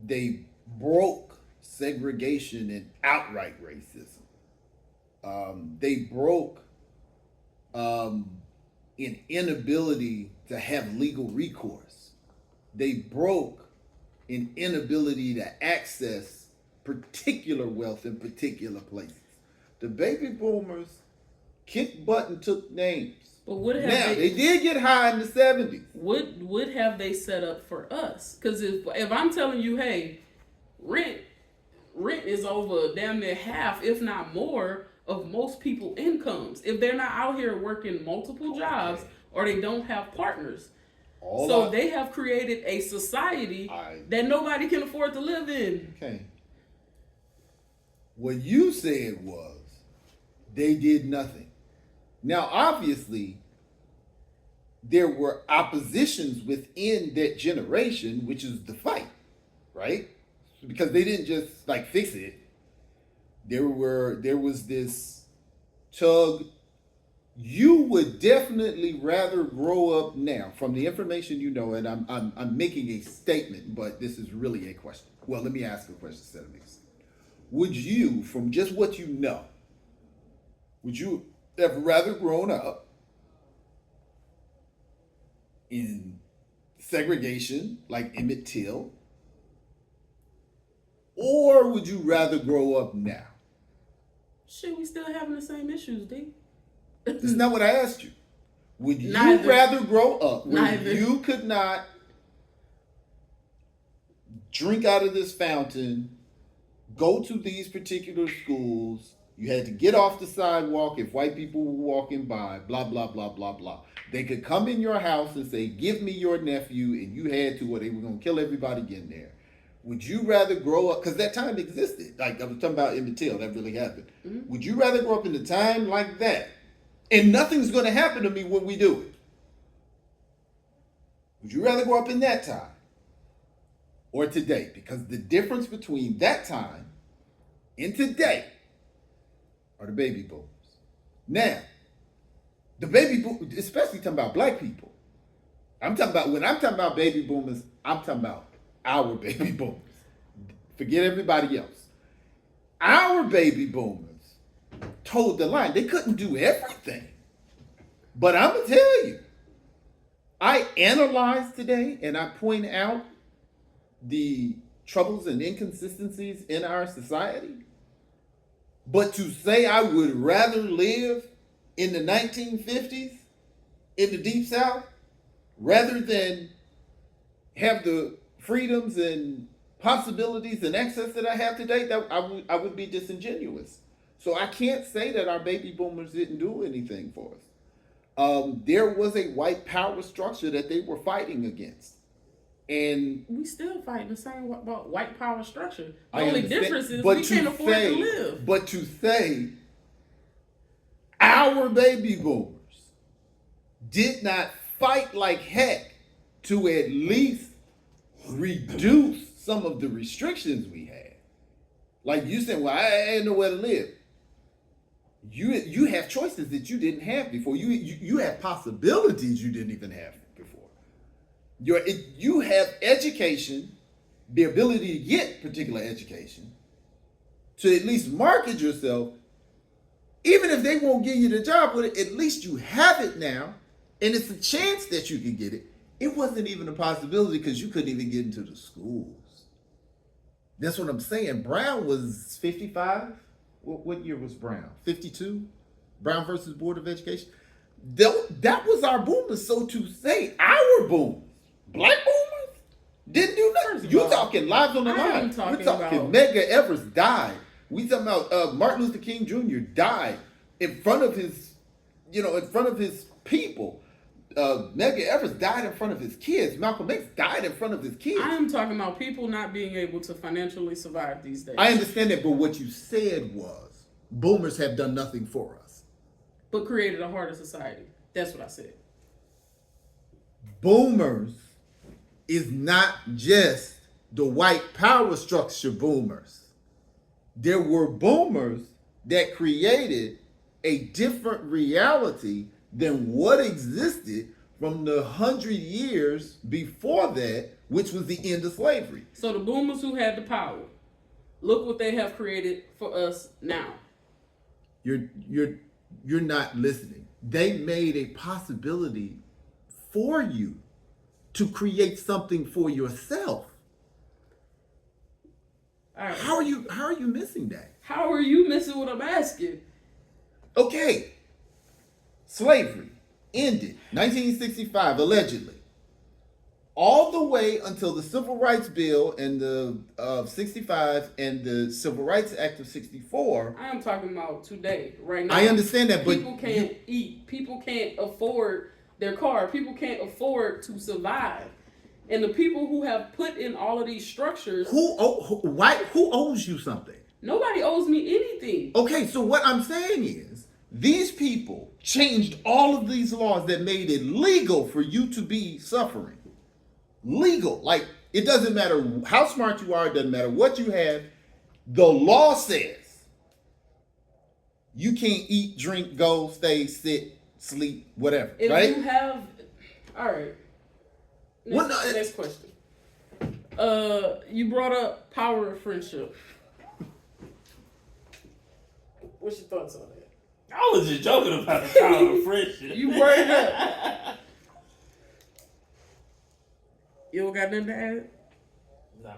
They broke segregation and outright racism. They broke an inability to have legal recourse. They broke an inability to access particular wealth in particular places. The baby boomers kicked butt and took names.
But what have
They did get high in the 70s.
What have they set up for us? Because if I'm telling you, hey, rent is over damn near half, if not more, of most people's incomes. If they're not out here working multiple jobs or they don't have partners. They have created a society that nobody can afford to live in.
Okay. What you said was they did nothing. Now, obviously, there were oppositions within that generation, which is the fight, right? Because they didn't just like fix it. There was this tug. You would definitely rather grow up now, from the information you know, and I'm making a statement, but this is really a question. Well, let me ask a question instead of making a statement. Would you, from just what you know, would you have rather grown up in segregation like Emmett Till, or would you rather grow up now?
Shit, we still having the same issues, D.
This is not what I asked you. Would you
Neither.
rather grow up where
Neither.
you could not drink out of this fountain, go to these particular schools, you had to get off the sidewalk if white people were walking by, blah, blah, blah, blah, blah. They could come in your house and say, give me your nephew, and you had to, or they were going to kill everybody getting there. Would you rather grow up, because that time existed, like I was talking about Emmett Till, that really happened. Mm-hmm. Would you rather grow up in a time like that, and nothing's going to happen to me when we do it? Would you rather grow up in that time or today? Because the difference between that time and today are the baby boomers. Now, the baby boomers, especially talking about black people. When I'm talking about baby boomers, I'm talking about our baby boomers. Forget everybody else. Our baby boomers toed the line. They couldn't do everything. But I'm going to tell you, I analyze today and I point out the troubles and inconsistencies in our society. But to say I would rather live in the 1950s in the Deep South rather than have the freedoms and possibilities and access that I have today, that I would be disingenuous. So I can't say that our baby boomers didn't do anything for us. There was a white power structure that they were fighting against. And
we still fighting the same about white power structure. The
I
only
understand,
difference is
but
we can't afford to live.
But to say our baby boomers did not fight like heck to at least reduce some of the restrictions we had. Like you said, well, I ain't nowhere to live. You have choices that you didn't have before. You have possibilities you didn't even have before. You have education, the ability to get particular education, to at least market yourself. Even if they won't give you the job with it, at least you have it now, and it's a chance that you can get it. It wasn't even a possibility because you couldn't even get into the schools. That's what I'm saying. Brown was 55. What year was Brown? 52? Brown versus Board of Education. That was our boomers. So to say our boomers, black boomers, didn't do nothing. You talking lives on the line. We're talking Medgar Evers died. We talking about Martin Luther King Jr. died in front of his, in front of his people. Medgar Evers died in front of his kids. Malcolm X died in front of his kids.
I am talking about people not being able to financially survive these days.
I understand that, but what you said was boomers have done nothing for us.
But created a harder society. That's what I said.
Boomers is not just the white power structure boomers. There were boomers that created a different reality than what existed from the 100 years before that, which was the end of slavery.
So the boomers who had the power, look what they have created for us now.
You're not listening. They made a possibility for you to create something for yourself.
All right.
How are you missing that?
How are you missing what I'm asking?
Okay. Slavery ended 1965, allegedly. All the way until the Civil Rights Bill and the 65 and the Civil Rights Act of 64.
I am talking about today, right now.
I understand that, but
people can't eat. People can't afford their car. People can't afford to survive. And the people who have put in all of these structures.
Who owes you something?
Nobody owes me anything.
Okay, so what I'm saying is, these people changed all of these laws that made it legal for you to be suffering. Legal. Like, it doesn't matter how smart you are, it doesn't matter what you have. The law says you can't eat, drink, go, stay, sit, sleep, whatever.
If
right?
you have, all right. Next question. You brought up power of friendship. What's your thoughts on that?
I was just joking about the power of friendship.
You brought it up. You don't got nothing to add?
Nah.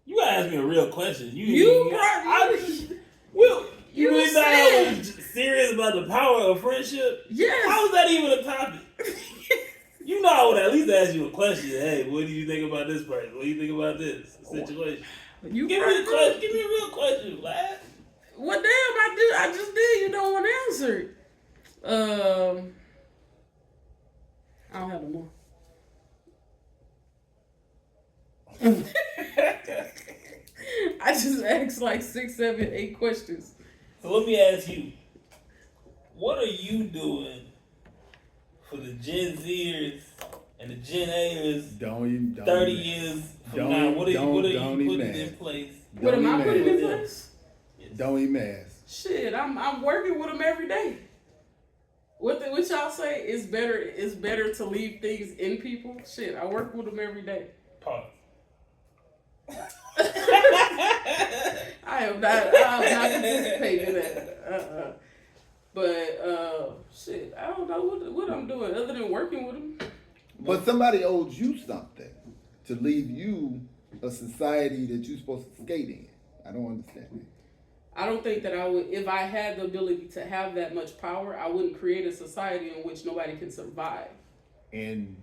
You asked me a real question. You really thought I was serious about the power of friendship?
Yes.
How is that even a topic? You know I would at least ask you a question. Hey, what do you think about this person? What do you think about this situation? Give me a real question, lad.
Well, damn, I just did. You don't want to answer it. I don't have no more. I just asked like 6, 7, 8 questions.
So let me ask you, what are you doing for the Gen Zers and the Gen A's 30 years from now? What are you putting in place?
What am I putting in place?
Don't even ask.
Shit, I'm working with them every day. What y'all say is better? It's better to leave things in people. Shit, I work with them every day.
Pause.
I am not participating in that. But shit, I don't know what I'm doing other than working with him.
But somebody owes you something to leave you a society that you're supposed to skate in. I don't understand it.
I don't think that I would, if I had the ability to have that much power, I wouldn't create a society in which nobody can survive.
And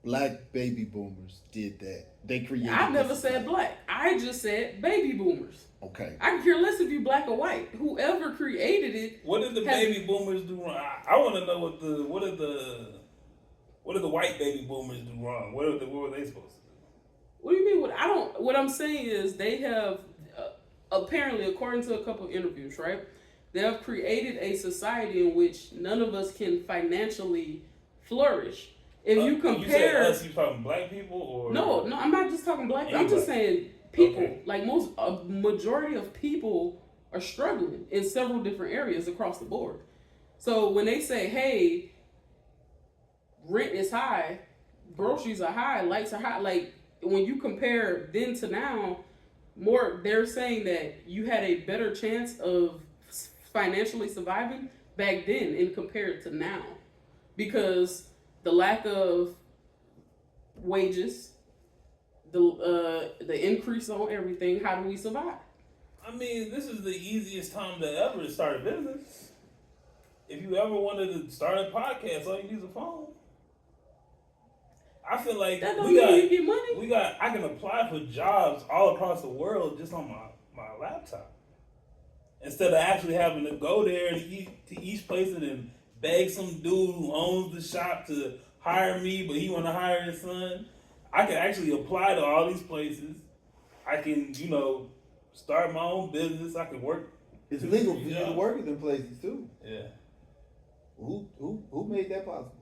black baby boomers did that. They created.
I never
this
said
society.
black. I just said baby boomers.
Okay.
I can care less if you black or white. Whoever created it.
What did the baby boomers do wrong? I want to know what did the white baby boomers do wrong? What were they supposed to do?
What do you mean? What I'm saying is they have apparently, according to a couple of interviews, right? They have created a society in which none of us can financially flourish. If you compare,
you say us, you talking black people or
no, I'm not just talking black people. I'm just saying people. Okay. Like a majority of people are struggling in several different areas across the board. So when they say, "Hey, rent is high, groceries are high, lights are high," like when you compare then to now, they're saying that you had a better chance of financially surviving back then and compared to now, because the lack of wages, the increase on everything. How do we survive?
I mean, this is the easiest time to ever start a business. If you ever wanted to start a podcast, all you need is a phone. I feel like
that don't mean you get money.
I can apply for jobs all across the world just on my laptop. Instead of actually having to go there to each place and then beg some dude who owns the shop to hire me, but he want to hire his son. I can actually apply to all these places. I can, start my own business. I can work.
It's legal for you to work in them places too.
Yeah.
Who made that possible?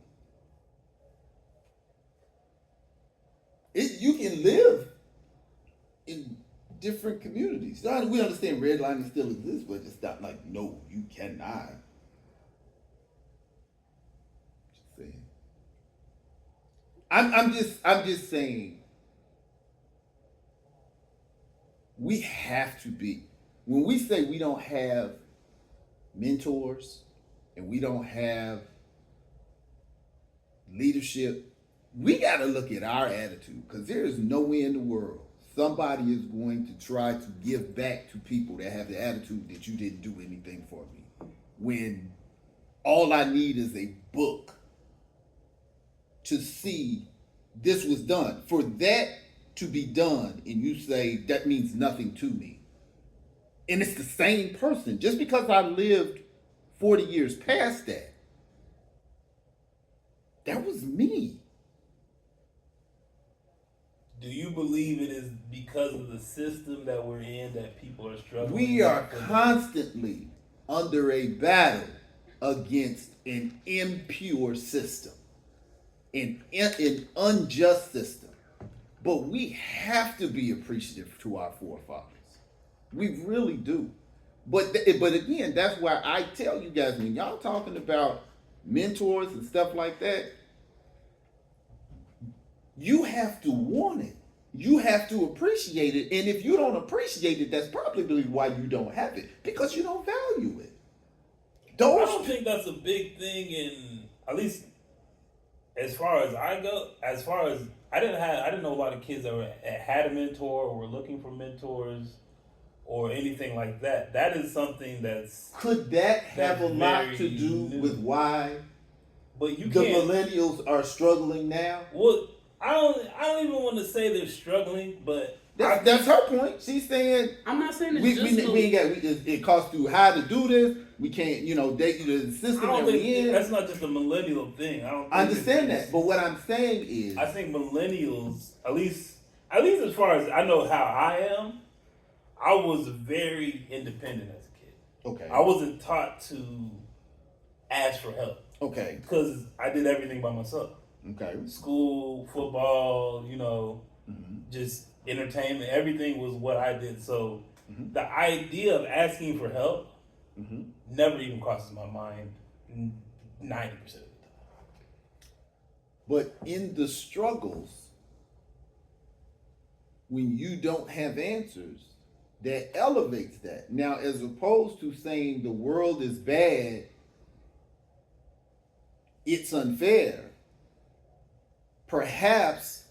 You can live in different communities. We understand redlining still exists, but it's not like, no, you cannot. Just saying. I'm just saying we have to be, when we say we don't have mentors and we don't have leadership, we got to look at our attitude, because there is no way in the world somebody is going to try to give back to people that have the attitude that you didn't do anything for me, when all I need is a book to see this was done. For that to be done, and you say that means nothing to me, and it's the same person, just because I lived 40 years past that was me.
Do you believe it is because of the system that we're in that people are struggling?
We are constantly under a battle against an impure system, an unjust system. But we have to be appreciative to our forefathers. We really do. But again, that's why I tell you guys, when y'all talking about mentors and stuff like that, you have to want it. You have to appreciate it. And if you don't appreciate it, that's probably why you don't have it, because you don't value it.
I don't think that's a big thing in, at least as far as I go, I didn't know a lot of kids that had a mentor or were looking for mentors or anything like that. That is something
could that have a lot to do with why the millennials are struggling now?
Well, I don't even want to say they're struggling, but
that's her point. She's saying,
I'm not saying
it costs too high to do this. We can't, the system that we in.
That's not just a millennial thing.
I understand that, but what I'm saying is,
I think millennials, at least as far as I know how I am, I was very independent as a kid.
Okay.
I wasn't taught to ask for help.
Okay.
Because I did everything by myself.
Okay.
School, football, just entertainment, everything was what I did. So the idea of asking for help never even crosses my mind 90% of the time.
But in the struggles, when you don't have answers, that elevates that. Now, as opposed to saying the world is bad, it's unfair, perhaps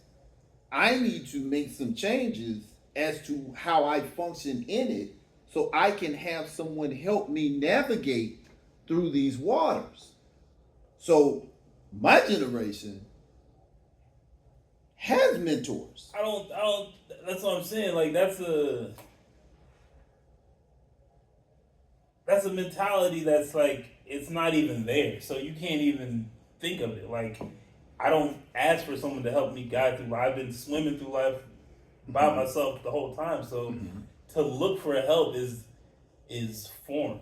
I need to make some changes as to how I function in it so I can have someone help me navigate through these waters. So, my generation has mentors.
I don't, that's what I'm saying. Like, that's a mentality that's like, it's not even there. So you can't even think of it. Like, I don't ask for someone to help me guide through life. I've been swimming through life by myself the whole time. So to look for help is foreign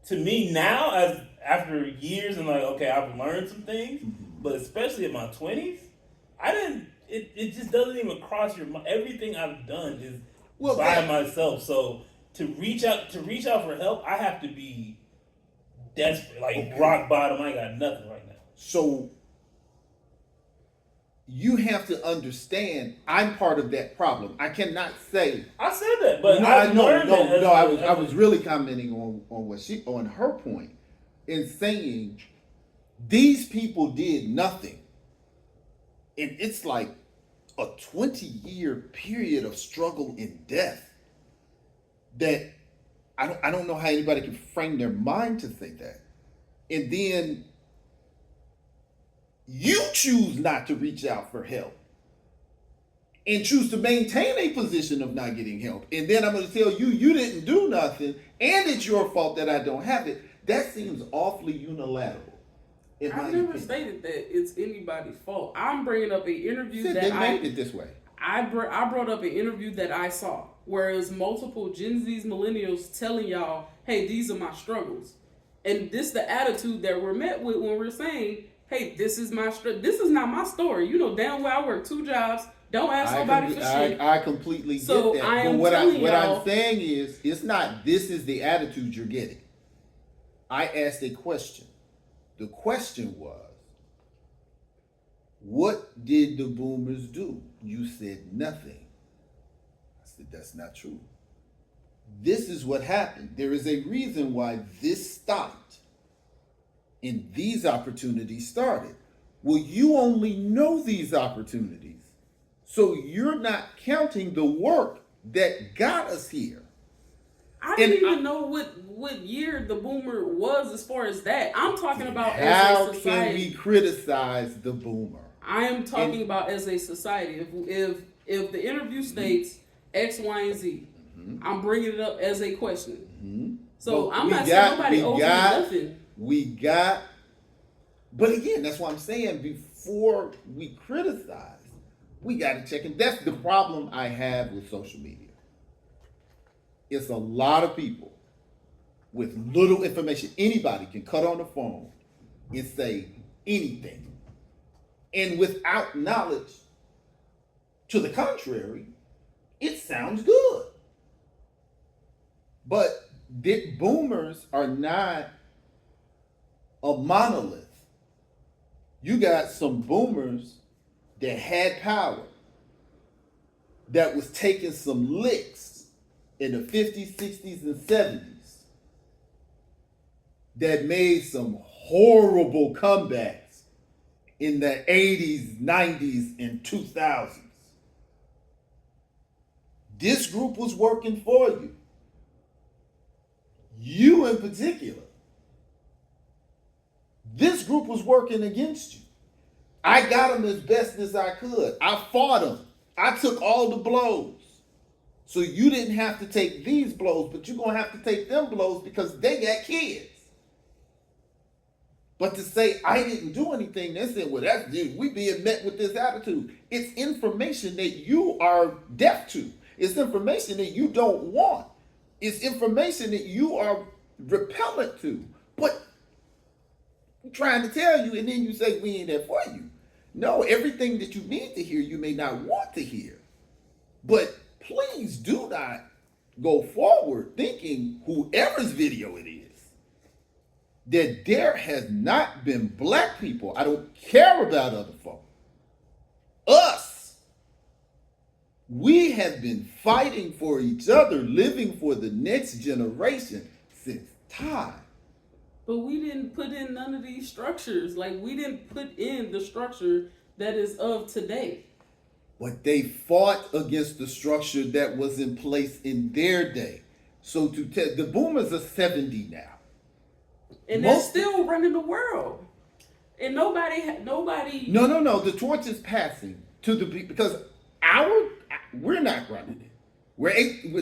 to me now. As after years and like, okay, I've learned some things, but especially in my 20s, I didn't. It just doesn't even cross your mind. Everything I've done is by myself. So to reach out for help, I have to be desperate, like rock bottom. I ain't got nothing right now.
So you have to understand I'm part of that problem. I cannot say
I said that, but
I was really commenting on her point in saying these people did nothing. And it's like a 20-year period of struggle and death that I don't know how anybody can frame their mind to think that. And then you choose not to reach out for help and choose to maintain a position of not getting help. And then I'm going to tell you, you didn't do nothing and it's your fault that I don't have it. That seems awfully unilateral.
I've never stated that it's anybody's fault. I'm bringing up an interview that
they made it this way.
I brought up an interview that I saw, whereas multiple Gen Zs, millennials telling y'all, hey, these are my struggles. And this the attitude that we're met with when we're saying, hey, this is my this is not my story. You know damn well I work 2 jobs. Don't ask nobody for shit.
I completely get that. But what I'm saying is, it's not this is the attitude you're getting. I asked a question. The question was, what did the boomers do? You said nothing. I said, that's not true. This is what happened. There is a reason why this stopped and these opportunities started. Well, you only know these opportunities, so you're not counting the work that got us here.
I didn't even know what year the boomer was as far as that. I'm talking about as a society.
How can we criticize the boomer?
I am talking about as a society. If the interview states X, Y, and Z, I'm bringing it up as a question. So I'm not saying nobody owes me nothing. But again, that's what I'm saying. Before we criticize, we got to check. And that's the problem I have with social media. It's a lot of people with little information. Anybody can cut on the phone and say anything. And without knowledge to the contrary, it sounds good. But boomers are not a monolith. You got some boomers that had power, that was taking some licks in the 50s, 60s, and 70s, that made some horrible comebacks in the 80s, 90s, and 2000s. This group was working for you. You in particular. This group was working against you. I got them as best as I could. I fought them. I took all the blows. So you didn't have to take these blows, but you're going to have to take them blows because they got kids. But to say I didn't do anything, they said, well, that's dude, we being met with this attitude. It's information that you are deaf to. It's information that you don't want. It's information that you are repellent to. But I'm trying to tell you, and then you say we ain't there for you. No, everything that you need to hear, you may not want to hear. But please do not go forward thinking whoever's video it is, that there has not been black people, I don't care about other folk, us,
We have been fighting for each other, living for the next generation since time.
But we didn't put in none of these structures. Like, we didn't put in the structure that is of today.
But they fought against the structure that was in place in their day. So the boomers are 70 now.
And they're still running the world. And nobody.
No. The torch is passing to the because we're not running it. We're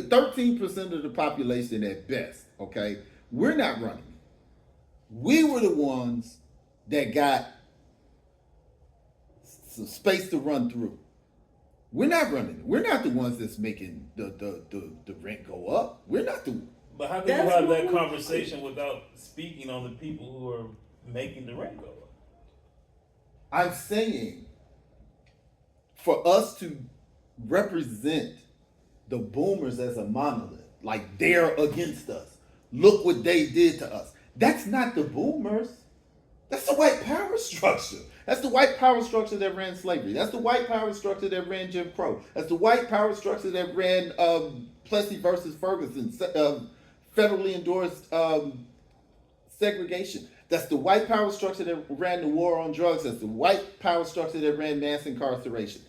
13% of the population at best. Okay, we're not running it. We were the ones that got some space to run through. We're not running it. We're not the ones that's making the rent go up. We're not the.
But how can you have that conversation without speaking on the people who are making the rent go up?
I'm saying for us to represent the boomers as a monolith, like they're against us. Look what they did to us. That's not the boomers. That's the white power structure. That's the white power structure that ran slavery. That's the white power structure that ran Jim Crow. That's the white power structure that ran Plessy versus Ferguson, federally endorsed segregation. That's the white power structure that ran the war on drugs. That's the white power structure that ran mass incarceration.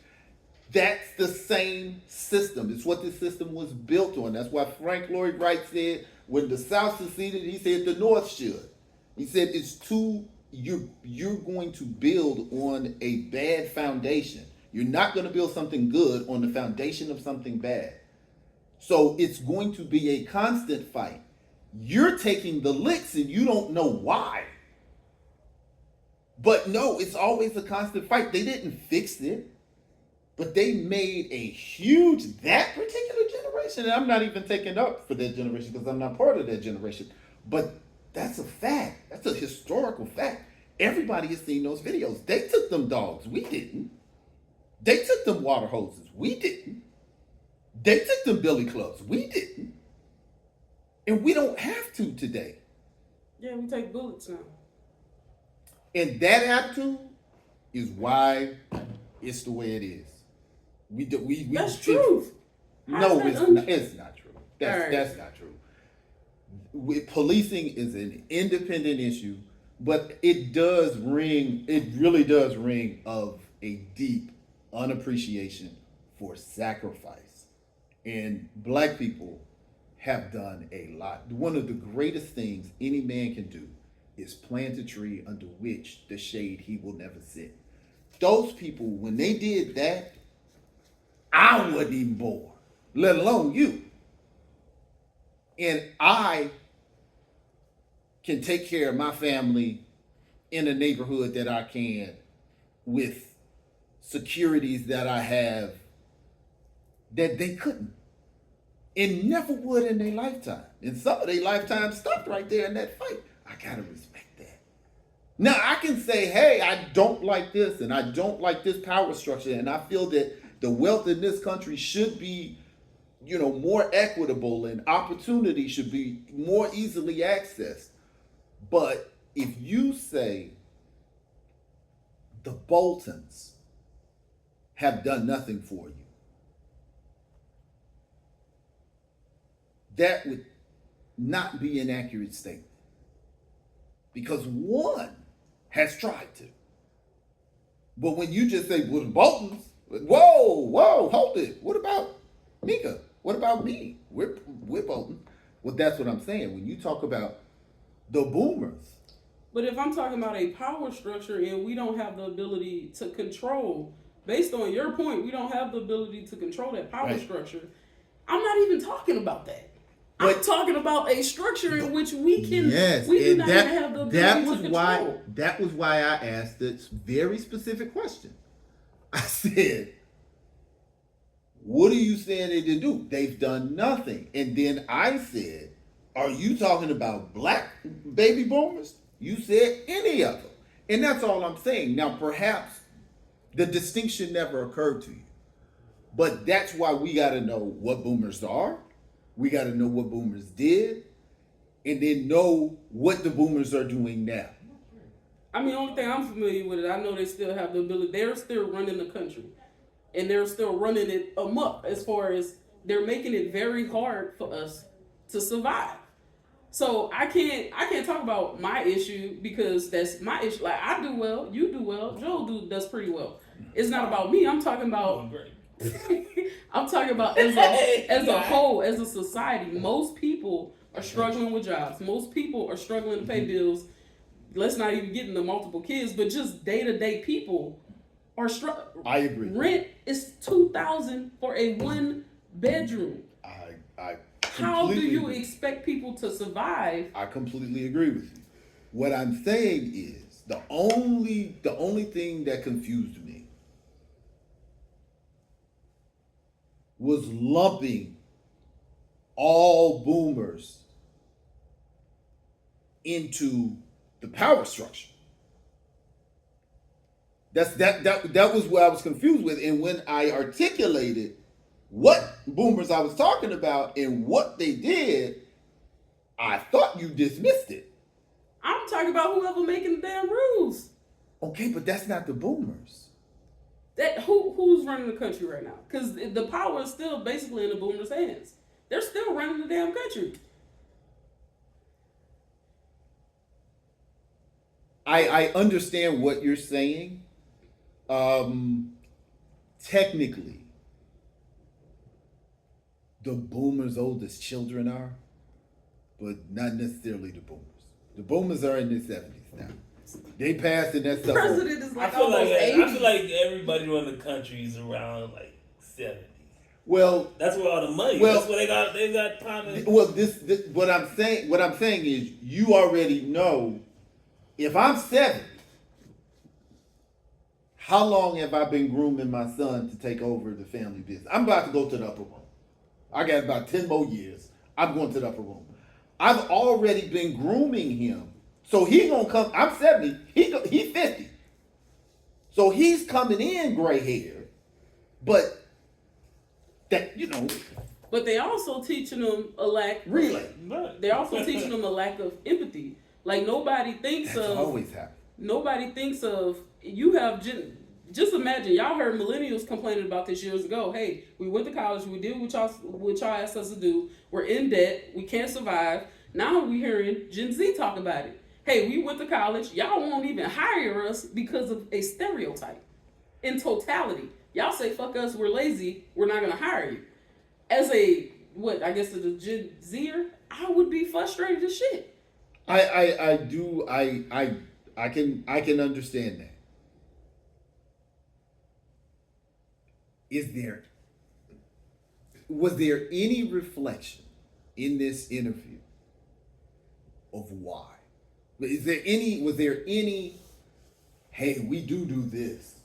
That's the same system. It's what this system was built on. That's why Frank Lloyd Wright said when the South seceded, he said the North should. He said it's too, you're going to build on a bad foundation. You're not going to build something good on the foundation of something bad. So it's going to be a constant fight. You're taking the licks and you don't know why. But no, it's always a constant fight. They didn't fix it, but they made a huge, that particular generation, and I'm not even taking up for that generation because I'm not part of that generation, but that's a fact. That's a historical fact. Everybody has seen those videos. They took them dogs. We didn't. They took them water hoses. We didn't. They took them billy clubs. We didn't. And we don't have to today.
Yeah, we take bullets now.
And that attitude is why it's the way it is.
That's truth.
No, it's not true. That's not true. Policing is an independent issue, but it really does ring of a deep unappreciation for sacrifice. And black people have done a lot. One of the greatest things any man can do is plant a tree under which the shade he will never sit. Those people, when they did that, I wasn't even born, let alone you. And I can take care of my family in a neighborhood that I can with securities that I have that they couldn't and never would in their lifetime. And some of their lifetime stopped right there in that fight. I gotta respect that. Now I can say, hey, I don't like this and I don't like this power structure and I feel that the wealth in this country should be, more equitable and opportunity should be more easily accessed. But if you say the Boltons have done nothing for you, that would not be an accurate statement. Because one has tried to. But when you just say, well, the Boltons, whoa, hold it. What about Mika? What about me? We're Bolton. Well, that's what I'm saying. When you talk about the boomers.
But if I'm talking about a power structure and we don't have the ability to control, based on your point, we don't have the ability to control that power structure. I'm not even talking about that. I'm talking about a structure in which we can.
Yes,
we do not even have the ability to control.
That was why I asked this very specific question. I said, what are you saying they didn't do? They've done nothing. And then I said, are you talking about black baby boomers? You said any of them. And that's all I'm saying. Now, perhaps the distinction never occurred to you. But that's why we got to know what boomers are. We got to know what boomers did. And then know what the boomers are doing now.
I mean, the only thing I'm familiar with it, I know they still have the ability. They're still running the country. and they're still running it amok as far as they're making it very hard for us to survive. So I can't talk about my issue because that's my issue. Like I do well, you do well, Joel does pretty well. It's not about me. I'm talking about I'm talking about as a whole, as a society. Most people are struggling with jobs. Most people are struggling to pay bills. Let's not even get into multiple kids, but just day-to-day people are struggling.
I agree.
Rent is $2,000 for a 1-bedroom.
I
How do
completely
you
agree.
expect people to survive?
I completely agree with you. What I'm saying is the only thing that confused me was lumping all boomers into the power structure. That was what I was confused with. And when I articulated what boomers I was talking about and what they did, I thought you dismissed it.
I'm talking about whoever making the damn rules.
Okay, but that's not the boomers.
That who's running the country right now? Because the power is still basically in the boomers' hands. They're still running the damn country.
I understand what you're saying. Technically, the boomers' oldest children are, but not necessarily the boomers. The boomers are in their 70s now. They passed and that
The
stuff.
president is
I
like
feel
almost 80.
I feel like everybody around the country is around like 70.
Well,
That's where all the money.
Well-
That's where they got time to.
well, this what I'm saying is you already know. If I'm 70, how long have I been grooming my son to take over the family business? I'm about to go to the upper room. I got about 10 more years. I'm going to the upper room. I've already been grooming him. So he's going to come. I'm 70. He's 50. So he's coming in gray hair. But that,
But they also teaching them a lack.
relay.
They're also teaching them a lack of empathy. Like nobody thinks
That's
of.
always happened.
Nobody thinks of. You have just imagine. Y'all heard millennials complaining about this years ago. Hey, we went to college. We did what y'all asked us to do. We're in debt. We can't survive. Now we hearing Gen Z talk about it. Hey, we went to college. Y'all won't even hire us because of a stereotype. In totality, y'all say fuck us. We're lazy. We're not gonna hire you. As a I guess as a Gen Zer, I would be frustrated as shit.
I can understand that. Was there any reflection in this interview of why? Was there any, hey, we do this,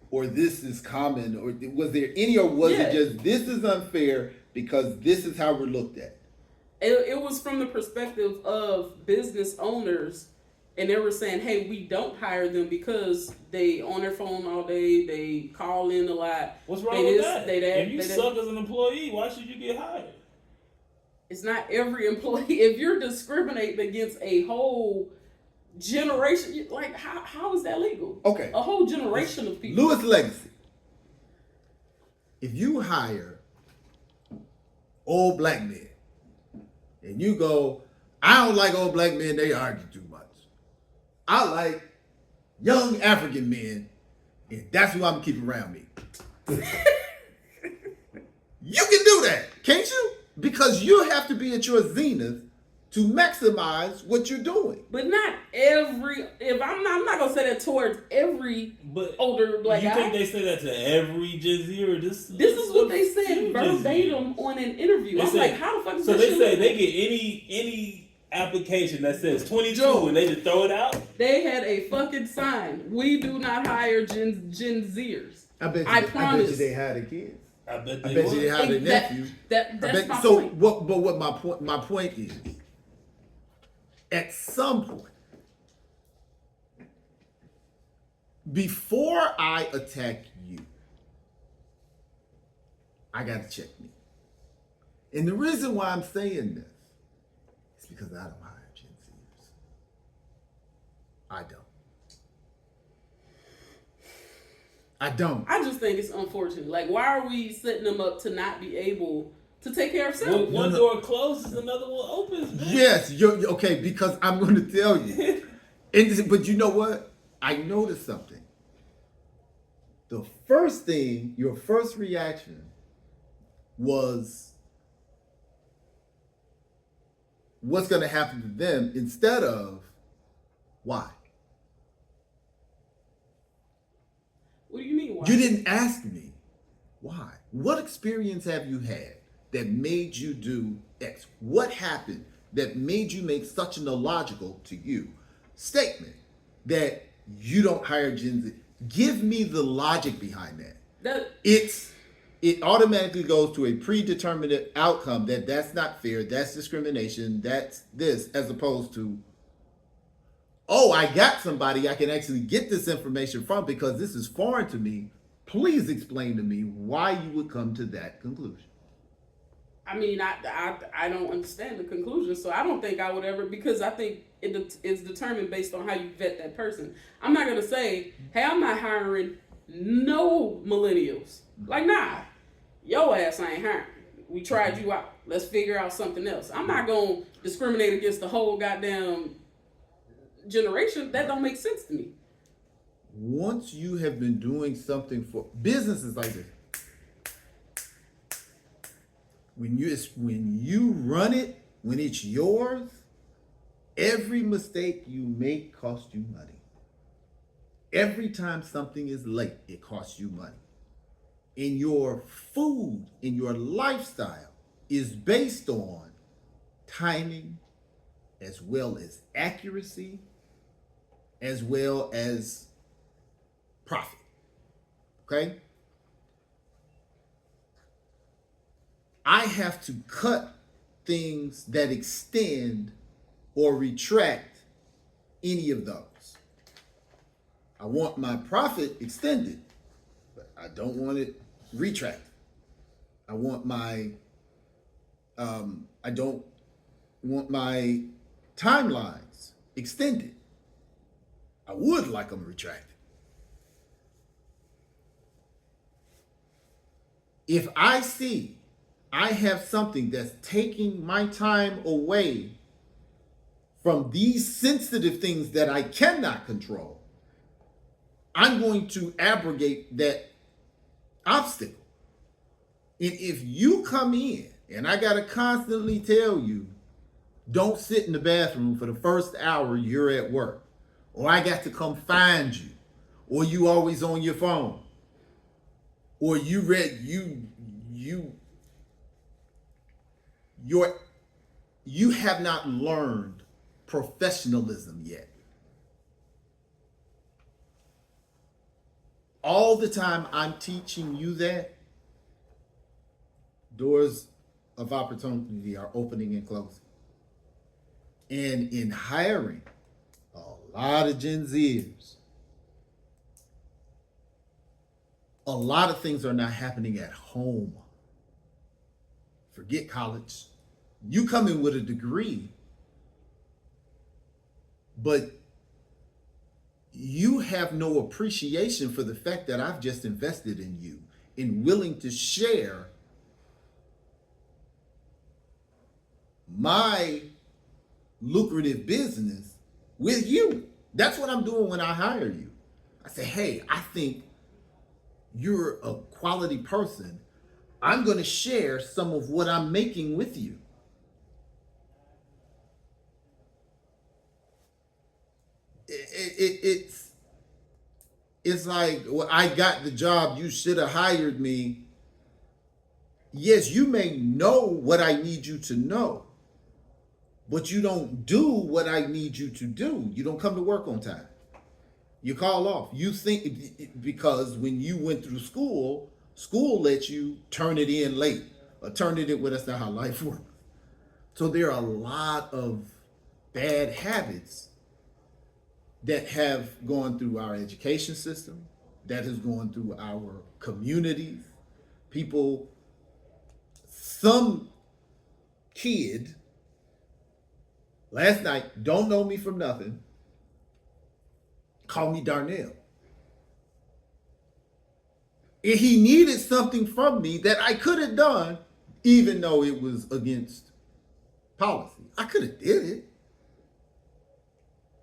or this is common, or was there any, or was it just, this is unfair because this is how we're looked at?
It was from the perspective of business owners, and they were saying, hey, we don't hire them because they on their phone all day, they call in a lot.
What's wrong
They
with
this,
that?
they that,
If you
they that.
suck as an employee, why should you get hired?
It's not every employee. If you're discriminating against a whole generation, like how is that legal?
Okay.
A whole generation of people.
Lewis Legacy. If you hire old black men and you go, I don't like old black men, they argue too much. I like young African men, and that's who I'm gonna keep around me. You can do that, can't you? Because you have to be at your zenith to maximize what you're doing.
But not every. If I'm not gonna say that towards every
But
older black
you
guy.
think they say that to every Gen Z or this?
This is what they said
few Gen Z?
verbatim on an interview.
They
I'm
say-
like, how the fuck is
So
that
they
shit
say
legal?
they get any application that says 22
Joe.
and they just throw it out.
They had a fucking sign. We do not hire Gen Zers.
I bet
I promise.
they had a kid.
I bet
I
they
bet
would.
you they had a nephew.
That's my
so
point.
what my point is, at some point, before I attack you, I gotta check me. And the reason why I'm saying this is because I don't hire Gen Zers. I don't. I don't.
I just think it's unfortunate. Like, why are we setting them up to not be able to take care of self?
One door closes, another one opens. Man.
Yes, you're okay, because I'm going to tell you. But you know what? I noticed something. The first thing, your first reaction was what's going to happen to them instead of why.
What do you mean, why?
You didn't ask me why. What experience have you had that made you do X? What happened that made you make such an illogical to you statement that you don't hire Gen Z? Give me the logic behind that. It automatically goes to a predetermined outcome that's not fair, that's discrimination, that's this, as opposed to, oh, I got somebody I can actually get this information from because this is foreign to me. Please explain to me why you would come to that conclusion.
I mean, I don't understand the conclusion, so I don't think I would ever, because I think it's determined based on how you vet that person. I'm not going to say, hey, I'm not hiring no millennials. Like, nah, your ass ain't hiring. We tried you out. Let's figure out something else. I'm not going to discriminate against the whole goddamn generation. That don't make sense to me.
Once you have been doing something for businesses like this, when you run it, when it's yours, every mistake you make costs you money. Every time something is late, it costs you money. And your food, and your lifestyle is based on timing, as well as accuracy, as well as profit. Okay? I have to cut things that extend or retract any of those. I want my profit extended, but I don't want it retracted. I want I don't want my timelines extended. I would like them retracted. If I see I have something that's taking my time away from these sensitive things that I cannot control, I'm going to abrogate that obstacle. And if you come in and I got to constantly tell you, don't sit in the bathroom for the first hour you're at work, or I got to come find you, or you always on your phone, or you have not learned professionalism yet. All the time I'm teaching you that, doors of opportunity are opening and closing. And in hiring a lot of Gen Zers, a lot of things are not happening at home. Forget college. You come in with a degree, but you have no appreciation for the fact that I've just invested in you and willing to share my lucrative business with you. That's what I'm doing when I hire you. I say, hey, I think you're a quality person. I'm going to share some of what I'm making with you. It's like, well, I got the job, you should have hired me. Yes, you may know what I need you to know, but you don't do what I need you to do. You don't come to work on time. You call off. You think because when you went through school let you turn it in late or turn it in. Well, that's not how life works. So there are a lot of bad habits that have gone through our education system, that has gone through our communities. People, some kid last night, don't know me from nothing, called me Darnell. And he needed something from me that I could have done, even though it was against policy. I could have did it.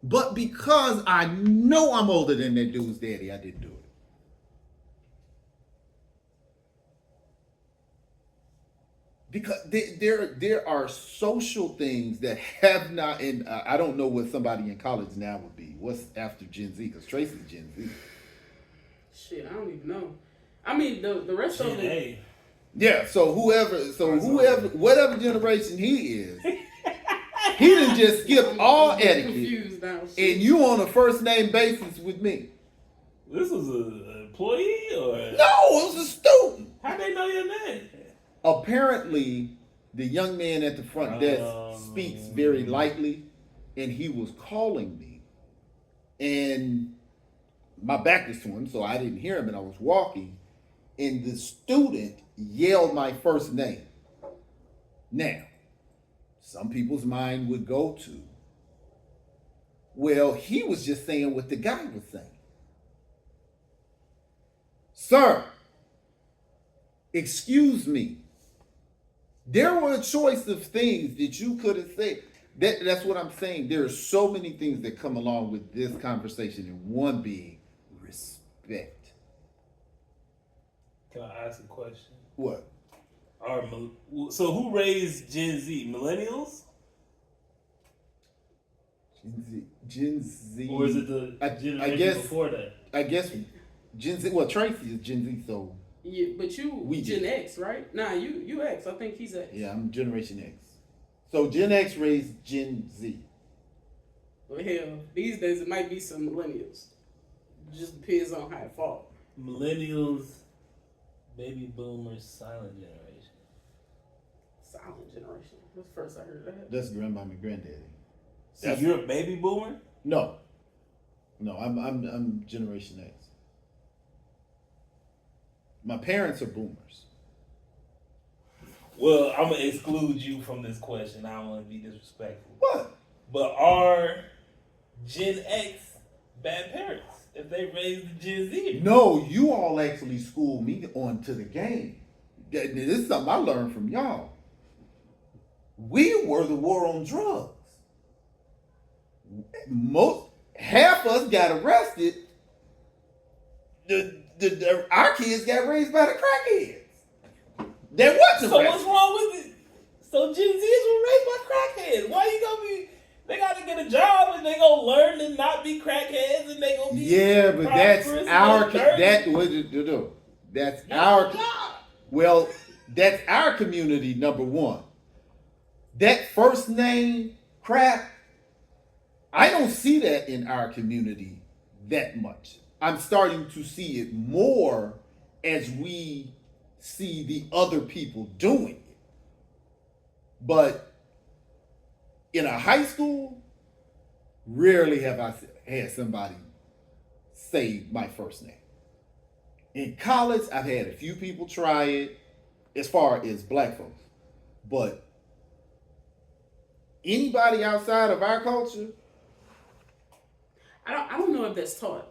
But because I know I'm older than that dude's daddy, I didn't do it. Because there are social things that have not, and I don't know what somebody in college now would be. What's after Gen Z? Because Tracy's Gen Z.
Shit, I don't even know. I mean, the rest of
Gen
them.
A.
Yeah, so whatever generation he is, he done just skipped all
I'm
etiquette,
confused now.
and you on a first name basis with me.
This was an employee or?
No, it was a student.
How'd they know your name?
Apparently, the young man at the front desk speaks very lightly, and he was calling me, and my back was to him, so I didn't hear him, and I was walking, and the student yelled my first name. Now, some people's mind would go to, well, he was just saying what the guy was saying. Sir, excuse me. There were a choice of things that you could have said. That's what I'm saying. There are so many things that come along with this conversation, and one being respect.
Can I ask a question?
What?
So who raised Gen Z? Millennials?
Gen Z.
Or is it the generation
I guess,
before that?
I guess Gen Z. Well, Tracy is Gen Z, so
Yeah, but we Gen X, right? Nah, you X. I think he's X.
yeah, I'm Generation X. So Gen X raised Gen Z.
Well, hell, these days it might be some millennials. Just depends on how it falls.
Millennials, baby boomers, silent generation.
Silent generation. That's the first I heard that.
That's grandma and granddaddy.
So you're a baby boomer?
No, I'm Generation X. My parents are boomers.
Well, I'm gonna exclude you from this question. I don't want to be disrespectful.
What?
But are Gen X bad parents if they raise the Gen Z?
No, you all actually schooled me onto the game. This is something I learned from y'all. We were the war on drugs. Half us got arrested. Our kids got raised by the crackheads. That wasn't
So
arrested.
what's wrong with it? So Gen Zs were raised by crackheads. Why you gonna be? They gotta get a job and they gonna learn to not be crackheads and they gonna be
Yeah, but that's
prosperous and
our
dirty.
that's
Get
our
a job.
well, that's our community. Number one, that first name crap. I don't see that in our community that much. I'm starting to see it more as we see the other people doing it. But in a high school, rarely have I had somebody say my first name. In college, I've had a few people try it as far as black folks. But anybody outside of our culture,
I don't know if that's taught.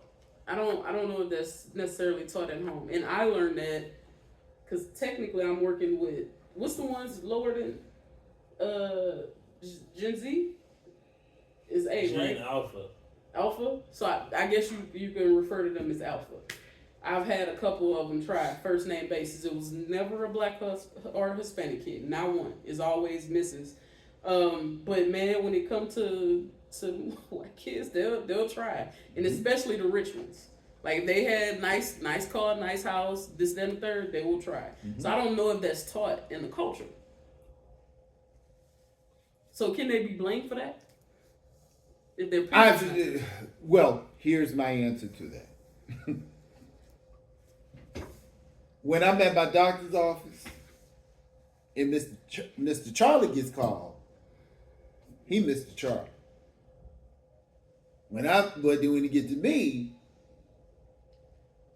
I don't know if that's necessarily taught at home. And I learned that because technically I'm working with what's the ones lower than Gen Z? Is A,
Gen
right?
Alpha.
Alpha. So I guess you can refer to them as Alpha. I've had a couple of them try first name basis. It was never a black or a Hispanic kid. Not one. It's always Mrs. But man, when it comes to white kids, they'll try, and especially the rich ones. Like if they had nice car, nice house, this, that, and the third, they will try. Mm-hmm. So I don't know if that's taught in the culture. So can they be blamed for that? If they're
well, here's my answer to that. When I'm at my doctor's office and Mr. Charlie gets called, he Mr. Charlie. When he get to me,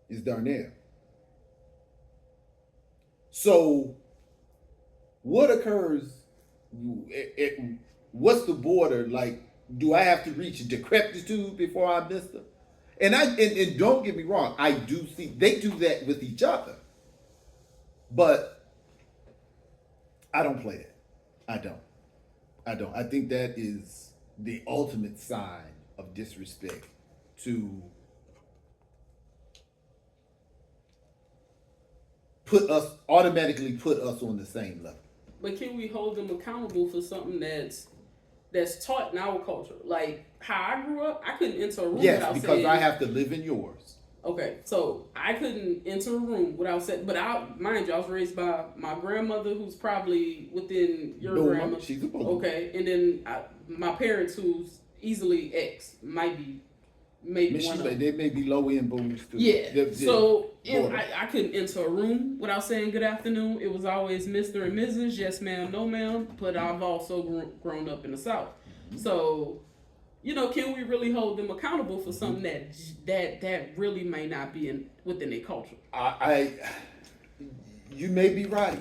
it's Darnell. So, what occurs? What's the border like? Do I have to reach decrepitude before I miss them? And don't get me wrong, I do see they do that with each other, but I don't play that. I don't. I think that is the ultimate sign of disrespect to automatically put us on the same level.
But can we hold them accountable for something that's taught in our culture? Like how I grew up, I couldn't enter a room without
because
saying,
I have to live in yours.
Okay, so I couldn't enter a room without saying, but mind you, I was raised by my grandmother, who's probably within your grandma.
She's a bully.
Okay, and then my parents, who's easily X, maybe one of them.
They may be low end boomers too.
Yeah. So I couldn't enter a room without saying good afternoon. It was always Mr. and Mrs. Yes, ma'am, no, ma'am. But I've also grown up in the South, so. Can we really hold them accountable for something that really may not be within their culture?
You may be right.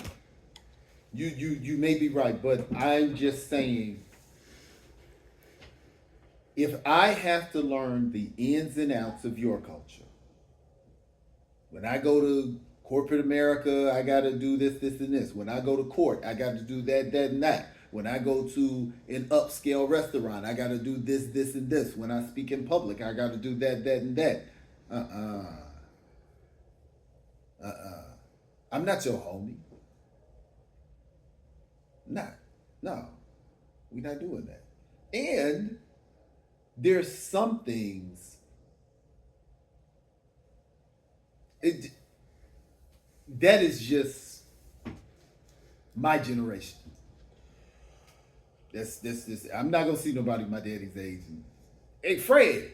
You may be right, but I'm just saying, if I have to learn the ins and outs of your culture, when I go to corporate America, I got to do this, and this. When I go to court, I got to do that, and that. When I go to an upscale restaurant, I got to do this, and this. When I speak in public, I got to do that, and that. I'm not your homie. No. We're not doing that. And there's some things. That is just my generation. That's I'm not gonna see nobody my daddy's age. Hey, Fred,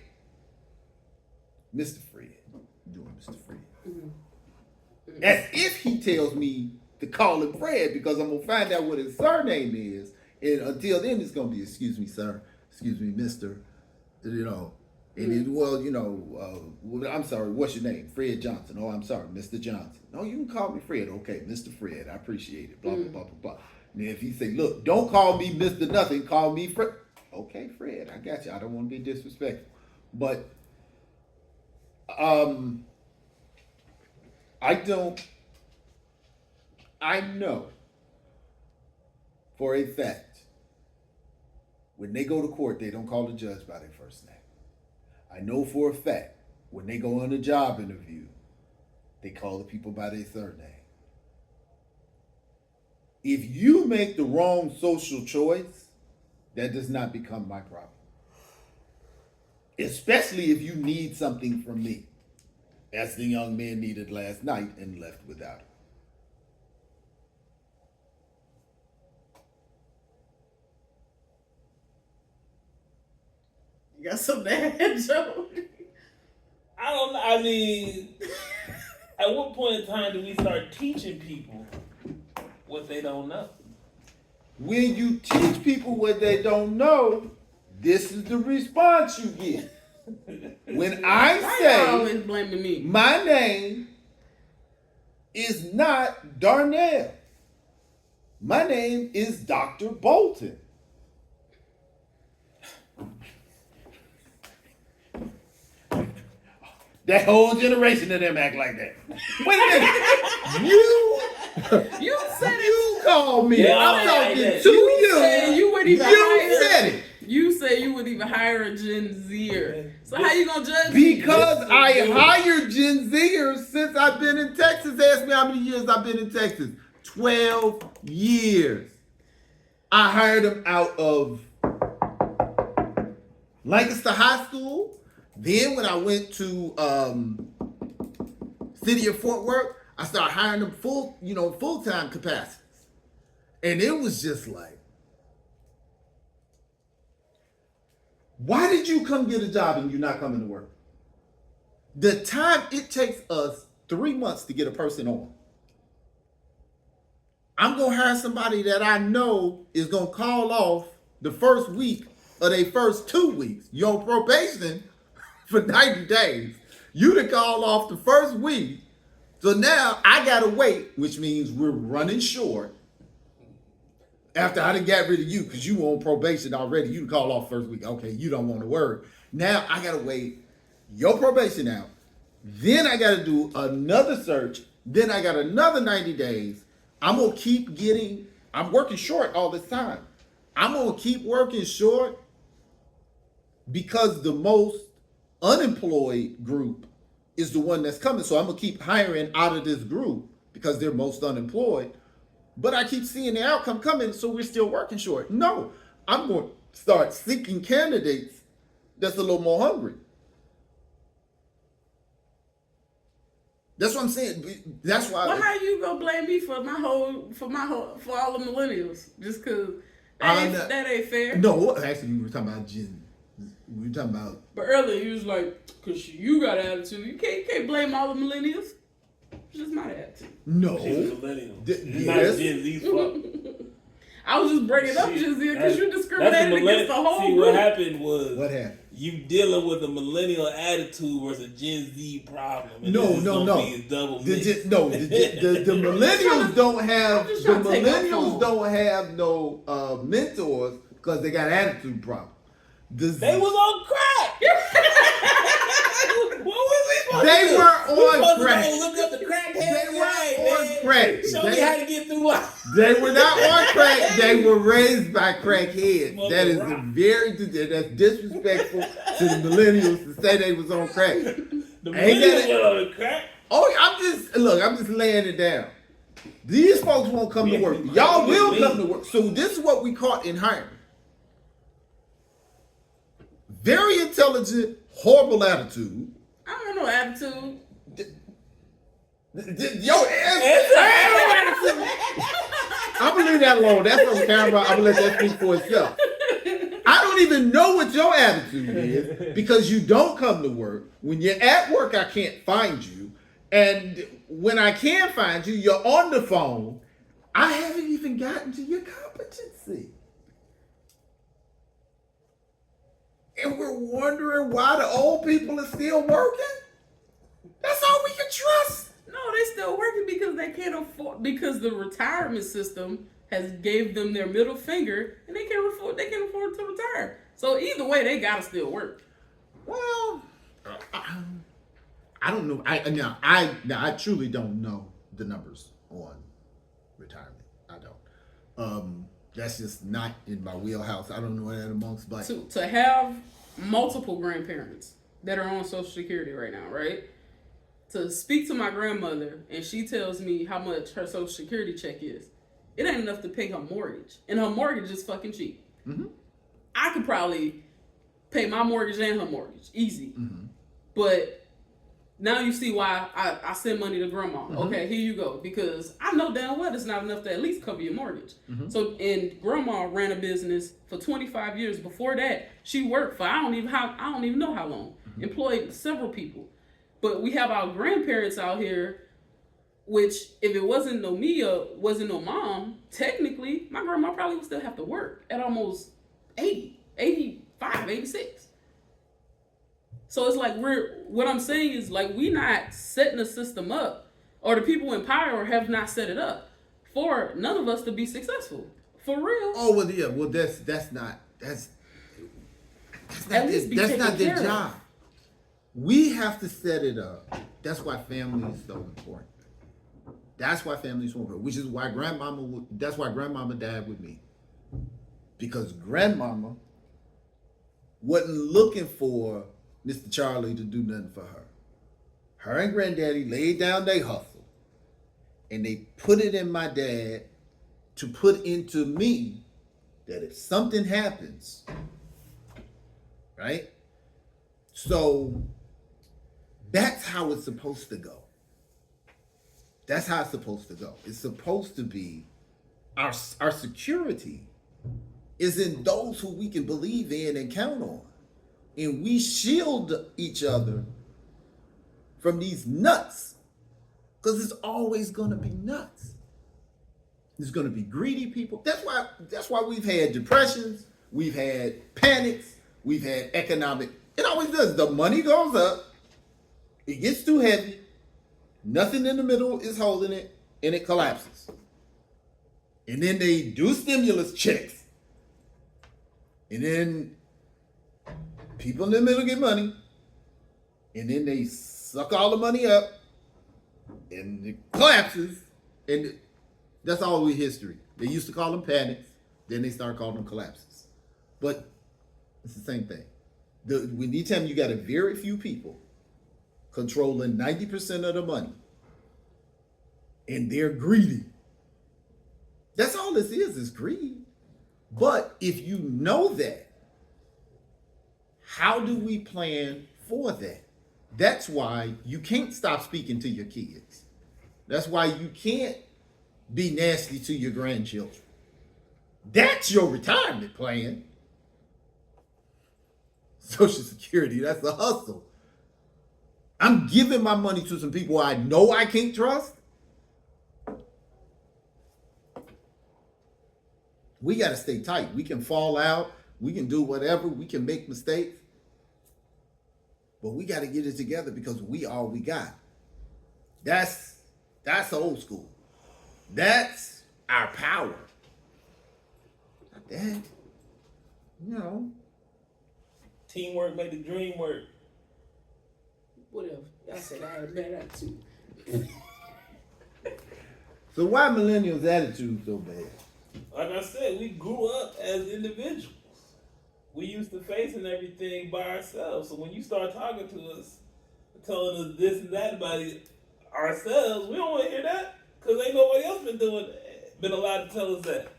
Mr. Fred, I'm doing Mr. Fred. Mm-hmm. As if he tells me to call him Fred, because I'm gonna find out what his surname is, and until then it's gonna be excuse me, sir, excuse me, Mister, And I'm sorry, what's your name? Fred Johnson. Oh, I'm sorry, Mr. Johnson. No, you can call me Fred. Okay, Mr. Fred, I appreciate it. Blah blah blah blah blah. Now, if he say, look, don't call me Mr. Nothing, call me Fred. Okay, Fred, I got you. I don't want to be disrespectful. But I know for a fact, when they go to court, they don't call the judge by their first name. I know for a fact, when they go on a job interview, they call the people by their third name. If you make the wrong social choice, that does not become my problem. Especially if you need something from me, as the young man needed last night and left without it.
You got something to add, Joe?
I don't know. I mean, at what point in time do we start teaching people what they don't know?
When you teach people what they don't know, this is the response you get. When I say
always blaming me,
my name is not Darnell. My name is Dr. Bolton. That whole generation of them act like that. Wait a minute. You said you called me.
Yeah,
I'm talking
like
to you.
You would even
You said it.
You say you would even hire a Gen Zer. So how you gonna judge
Because
me?
I hired Gen Zers since I've been in Texas. Ask me how many years I've been in Texas. 12 years. I hired them out of Lancaster High School. Then when I went to City of Fort Worth, I started hiring them full-time capacities. And it was just like, why did you come get a job and you're not coming to work? The time it takes us 3 months to get a person on. I'm going to hire somebody that I know is going to call off the first week of their first 2 weeks. You're on probation for 90 days. You to call off the first week. So now I got to wait, which means we're running short. After I done got rid of you, because you were on probation already, you call off first week. Okay, you don't want to work. Now I got to wait your probation out. Then I got to do another search. Then I got another 90 days. I'm going to keep getting, I'm working short all this time. I'm going to keep working short because the most unemployed group is the one that's coming. So I'm going to keep hiring out of this group because they're most unemployed. But I keep seeing the outcome coming, so we're still working short. No, I'm going to start seeking candidates that's a little more hungry. That's what I'm saying. That's why.
Well, how you gonna blame me for all the millennials? Just cause that ain't fair.
No, actually, we were talking about Gen. We were talking about.
But earlier you was like, cause you got an attitude. You can't blame all the millennials. It's just my attitude.
No.
She's a millennial.
Yes.
Not Gen Z's fault.
I was just bringing up Gen Z because you discriminated against the whole
group.
What
happened was.
What happened?
You dealing with a millennial attitude versus a Gen Z problem. And
No.
The
millennials don't have no mentors because they got attitude problems.
They was on crack. What was we supposed
They
to do?
were on crack.
To look up the crackheads.
They were on
man.
crack.
Show me how to get through life.
They were not on crack. They were raised by crackheads. That is that's disrespectful to the millennials to say they was on crack.
The millennials were on the crack.
Oh, I'm just laying it down. These folks won't come to work. Y'all will come to work. So this is what we caught in hiring. Very intelligent, horrible attitude.
I don't know attitude.
Your attitude. I'm gonna leave that alone. That's on camera. I'm gonna let that speak for itself. I don't even know what your attitude is because you don't come to work. When you're at work, I can't find you. And when I can find you, you're on the phone. I haven't even gotten to your competency. And we're wondering why the old people are still working? That's all we can trust.
No, they still working because they can't afford, because the retirement system has gave them their middle finger and they can afford to retire. So either way, they gotta still work.
Well, I don't know. I truly don't know the numbers on retirement. I don't. That's just not in my wheelhouse. I don't know that amongst black.
To have multiple grandparents that are on Social Security right now, right? To speak to my grandmother and she tells me how much her Social Security check is, it ain't enough to pay her mortgage. And her mortgage is fucking cheap.
Mm-hmm.
I could probably pay my mortgage and her mortgage. Easy.
Mm-hmm.
But now you see why I send money to grandma.
Mm-hmm. Okay,
here you go. Because I know damn well it's not enough to at least cover your mortgage.
Mm-hmm.
So, and grandma ran a business for 25 years. Before that, she worked for I don't even know how long. Mm-hmm. Employed several people. But we have our grandparents out here, which if it wasn't no me or wasn't no mom, technically my grandma probably would still have to work at almost 80, 85, 86. So it's like what I'm saying is like we not setting the system up, or the people in power have not set it up for none of us to be successful. For real.
Oh well, yeah. Well, that's not their job. We have to set it up. That's why family is so important. That's why family is so important. Which is why grandmama died with me, because grandmama wasn't looking for Mr. Charlie to do nothing for her. Her and granddaddy laid down their hustle and they put it in my dad to put into me that if something happens, right? So that's how it's supposed to go. That's how it's supposed to go. It's supposed to be our security is in those who we can believe in and count on. And we shield each other from these nuts. Because it's always going to be nuts. There's going to be greedy people. That's why we've had depressions. We've had panics. We've had economic. It always does. The money goes up. It gets too heavy. Nothing in the middle is holding it. And it collapses. And then they do stimulus checks. And then people in the middle get money, and then they suck all the money up, and it collapses, and that's always history. They used to call them panics, then they start calling them collapses. But it's the same thing. Anytime you got a very few people controlling 90% of the money, and they're greedy, that's all this is greed. But if you know that, how do we plan for that? That's why you can't stop speaking to your kids. That's why you can't be nasty to your grandchildren. That's your retirement plan. Social Security, that's a hustle. I'm giving my money to some people I know I can't trust. We got to stay tight. We can fall out. We can do whatever. We can make mistakes. But we got to get it together because we all we got. That's old school. That's our power. Not that. You know.
Teamwork make the dream work.
Whatever. I said I had a bad attitude.
So why millennials' attitude so bad?
Like I said, we grew up as individuals. We used to facing everything by ourselves. So when you start talking to us, telling us this and that about ourselves, we don't want to hear that because ain't nobody else been allowed to tell us that.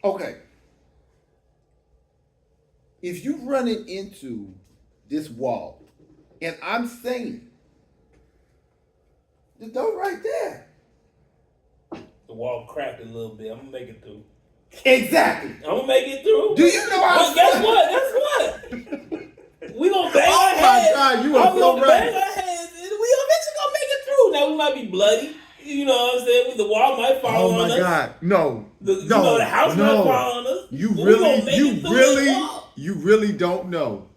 Okay. If you're running into this wall, and I'm saying, the door right there.
The wall cracked a little bit. I'm gonna make it through.
Exactly.
I'm gonna make it through.
Do you know how?
But guess what? Guess what? We gonna bang
Oh
our
my
heads.
God, you are
We
so
gonna
right.
bang our heads, and we eventually gonna make it through. Now we might be bloody. You know what I'm saying? The wall might fall
Oh
on
my
us.
God, no,
The house might fall on us.
You
But we gonna
really,
make it through this wall.
you really don't know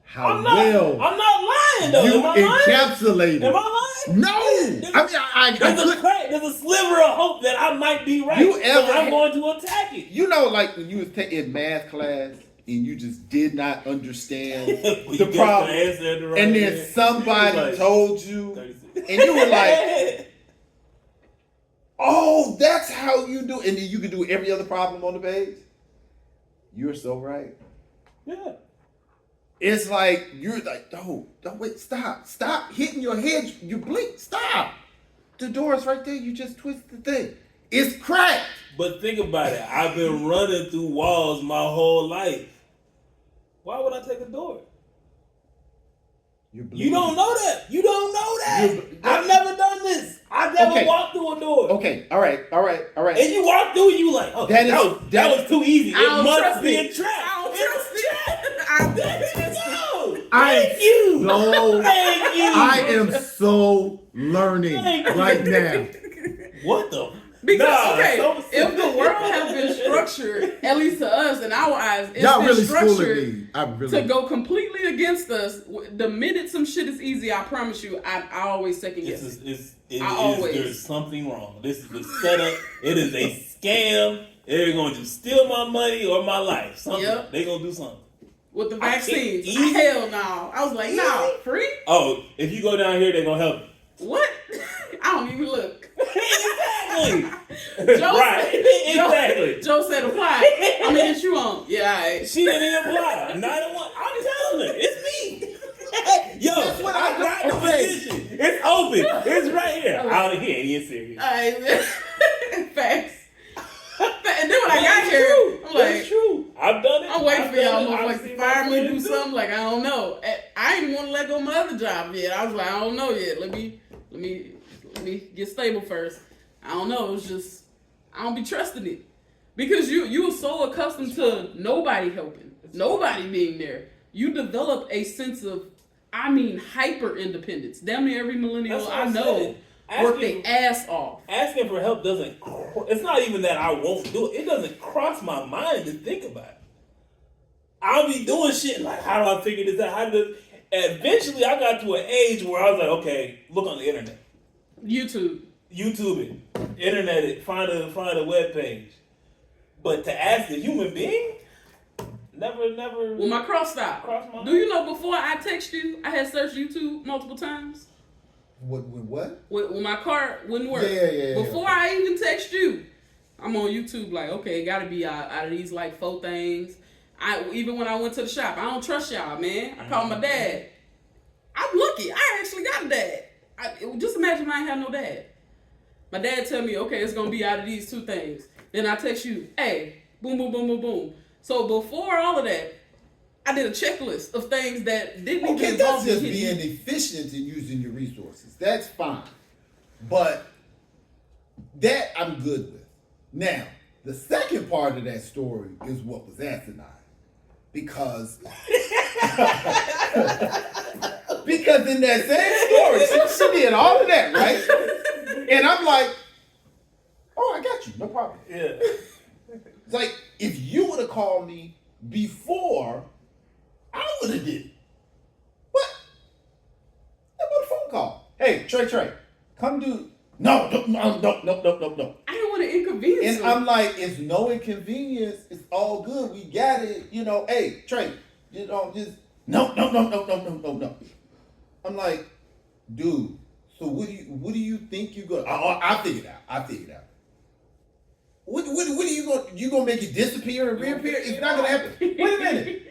how
I'm not lying though.
you
Am I lying?
encapsulated.
Am I lying?
No, I
There's a sliver of hope that I might be right.
You
so
ever-
I'm going to attack it.
You know, like when you was in math class and you just did not understand the problem, and then somebody
Like,
told you,
36.
and you were like, "Oh, that's how you do," and then you could do every other problem on the page. You're so right.
Yeah.
It's like you're like, don't wait, stop hitting your head. You blink, stop. The door's right there. You just twist the thing. It's cracked.
But think about it. I've been running through walls my whole life. Why would I take a door? You don't know that. You don't know that. I've never done this. I've never walked through a door.
Okay, all right.
And you walk through, you like, oh, that was too easy. It must be a trap.
I don't trust it.
Thank you.
So,
Thank you.
I am so learning right now.
What the?
Because if the world has been structured, at least to us in our eyes, it's
Y'all
been
really schooling
structured
me. I really
to go completely against us. The minute some shit is easy, I promise you, I always second guess it.
There's something wrong. This is a setup. It is a scam. They're going to steal my money or my life. Something.
Yep.
They're going to do something.
With the vaccines,
Easy?
hell no. I was like, no, free?
Oh, if you go down here, they're going to help you.
What? I don't even look.
Exactly.
Joe
Right. Exactly.
Joe said apply. I'm gonna get you on. Yeah, all right.
She didn't even apply. Not a one. I'm telling her, it's me. Yo,
what
I got the position. It's open. It's right here. I don't hear any serious.
All right. Facts. And then when I got
That's
here,
true.
I'm
That's
like,
true. I've done it.
I'm waiting for y'all
I've
motherfuckers
seen
to
my
fire me and do
friends
something. Like, I don't know. I ain't want to let go of my other job yet. I was like, I don't know yet. Let me get stable first. I don't know. It was just, I don't be trusting it. Because you were so accustomed to nobody helping, nobody being there. You develop a sense of, hyper independence. Damn near every millennial I know work their ass off.
Asking for help doesn't, it's not even that I won't do it. It doesn't cross my mind to think about it. I'll be doing shit like, how do I figure this out? Eventually, I got to an age where I was like, okay, look on the internet. YouTube it, internet it, find a web page. But to ask a human being, Never.
With my cross stop.
Cross my
Do you know before I text you, I had searched YouTube multiple times?
What?
When my car wouldn't work.
Yeah.
Before I even text you, I'm on YouTube like, okay, it gotta be out of these like 4 things. Even when I went to the shop, I don't trust y'all, man. I called my dad. I'm lucky. I actually got a dad. Just imagine I ain't have no dad. My dad tell me, okay, it's gonna be out of these 2 things. Then I text you, hey, boom, boom, boom, boom, boom. So before all of that, I did a checklist of things that didn't even
Okay,
involve
that's just
me
being
hitting.
efficient in using your resources. That's fine. But that I'm good with. Now, the second part of that story is what was asinine. Because in that same story, she did all of that, right? And I'm like, oh, I got you, no problem.
Yeah.
It's like, if you would have called me before, I would have did it. What? How about a phone call? Hey, Trey, come do. No.
I didn't want to inconvenience
And
him.
I'm like, it's no inconvenience. It's all good. We got it. Hey, Trey, just no. I'm like, dude. So what do you think you're gonna? I figured out. What are you gonna make it disappear and reappear? It's not gonna happen. Wait a minute.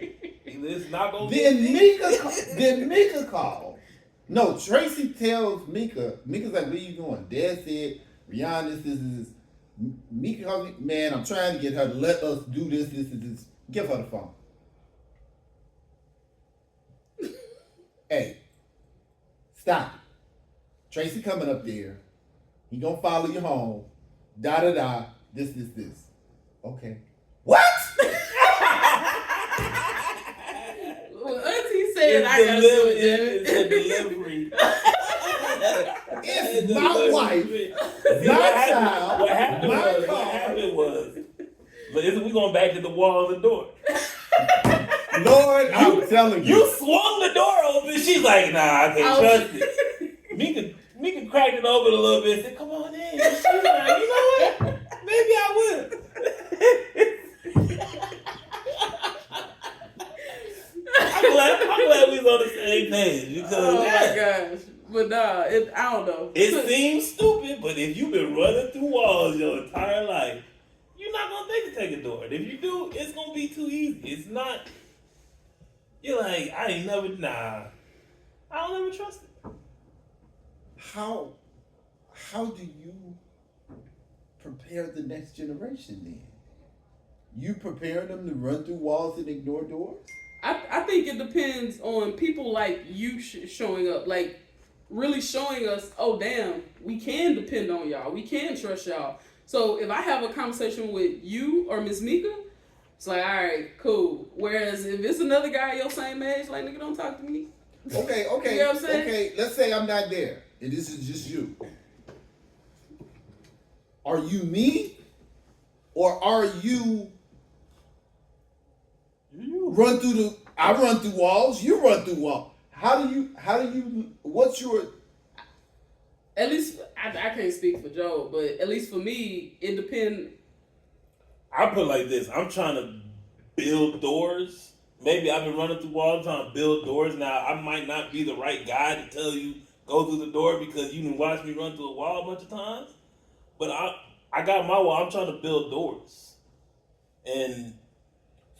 It's not gonna.
Then Mika called. No, Tracy tells Mika's like, where you going? Dad said, Rihanna, this is. Mika calls me, man, I'm trying to get her to let us do this. Give her the phone. Hey, stop it. Tracy coming up there. He gonna follow you home. This. Okay. What?
Well, Auntie said I gotta do it.
It's a delivery.
It's my wife, my child,
What happened
my
was, we going back to the wall of the door.
Lord, I'm telling you.
You swung the door open. She's like, nah, I can't trust it. Mika cracked it open a little bit and said, come on in. She's like, you know what? Maybe I would. I'm glad we was on the same page because
Oh my gosh. But nah, I don't know.
it seems stupid, but if you've been running through walls your entire life, you're not gonna think to take a door. And if you do, it's gonna be too easy. It's not. You're like, I don't ever trust it.
How do you prepare the next generation then? You prepare them to run through walls and ignore doors?
I think it depends on people like you showing up, like really showing us, oh damn, we can depend on y'all, we can trust y'all. So if I have a conversation with you or Miss Mika, it's like, all right, cool. Whereas if it's another guy your same age, like, nigga, don't talk to me.
Okay,
You know what I'm saying?
okay. Let's say I'm not there, and this is just you. Are you me, or are you? Run through I run through walls. You run through walls. How do you? What's your?
At least I can't speak for Joe, but at least for me, it depends.
I put it like this: I'm trying to build doors. Maybe I've been running through walls trying to build doors. Now I might not be the right guy to tell you go through the door because you can watch me run through a wall a bunch of times. But I got my wall. I'm trying to build doors, and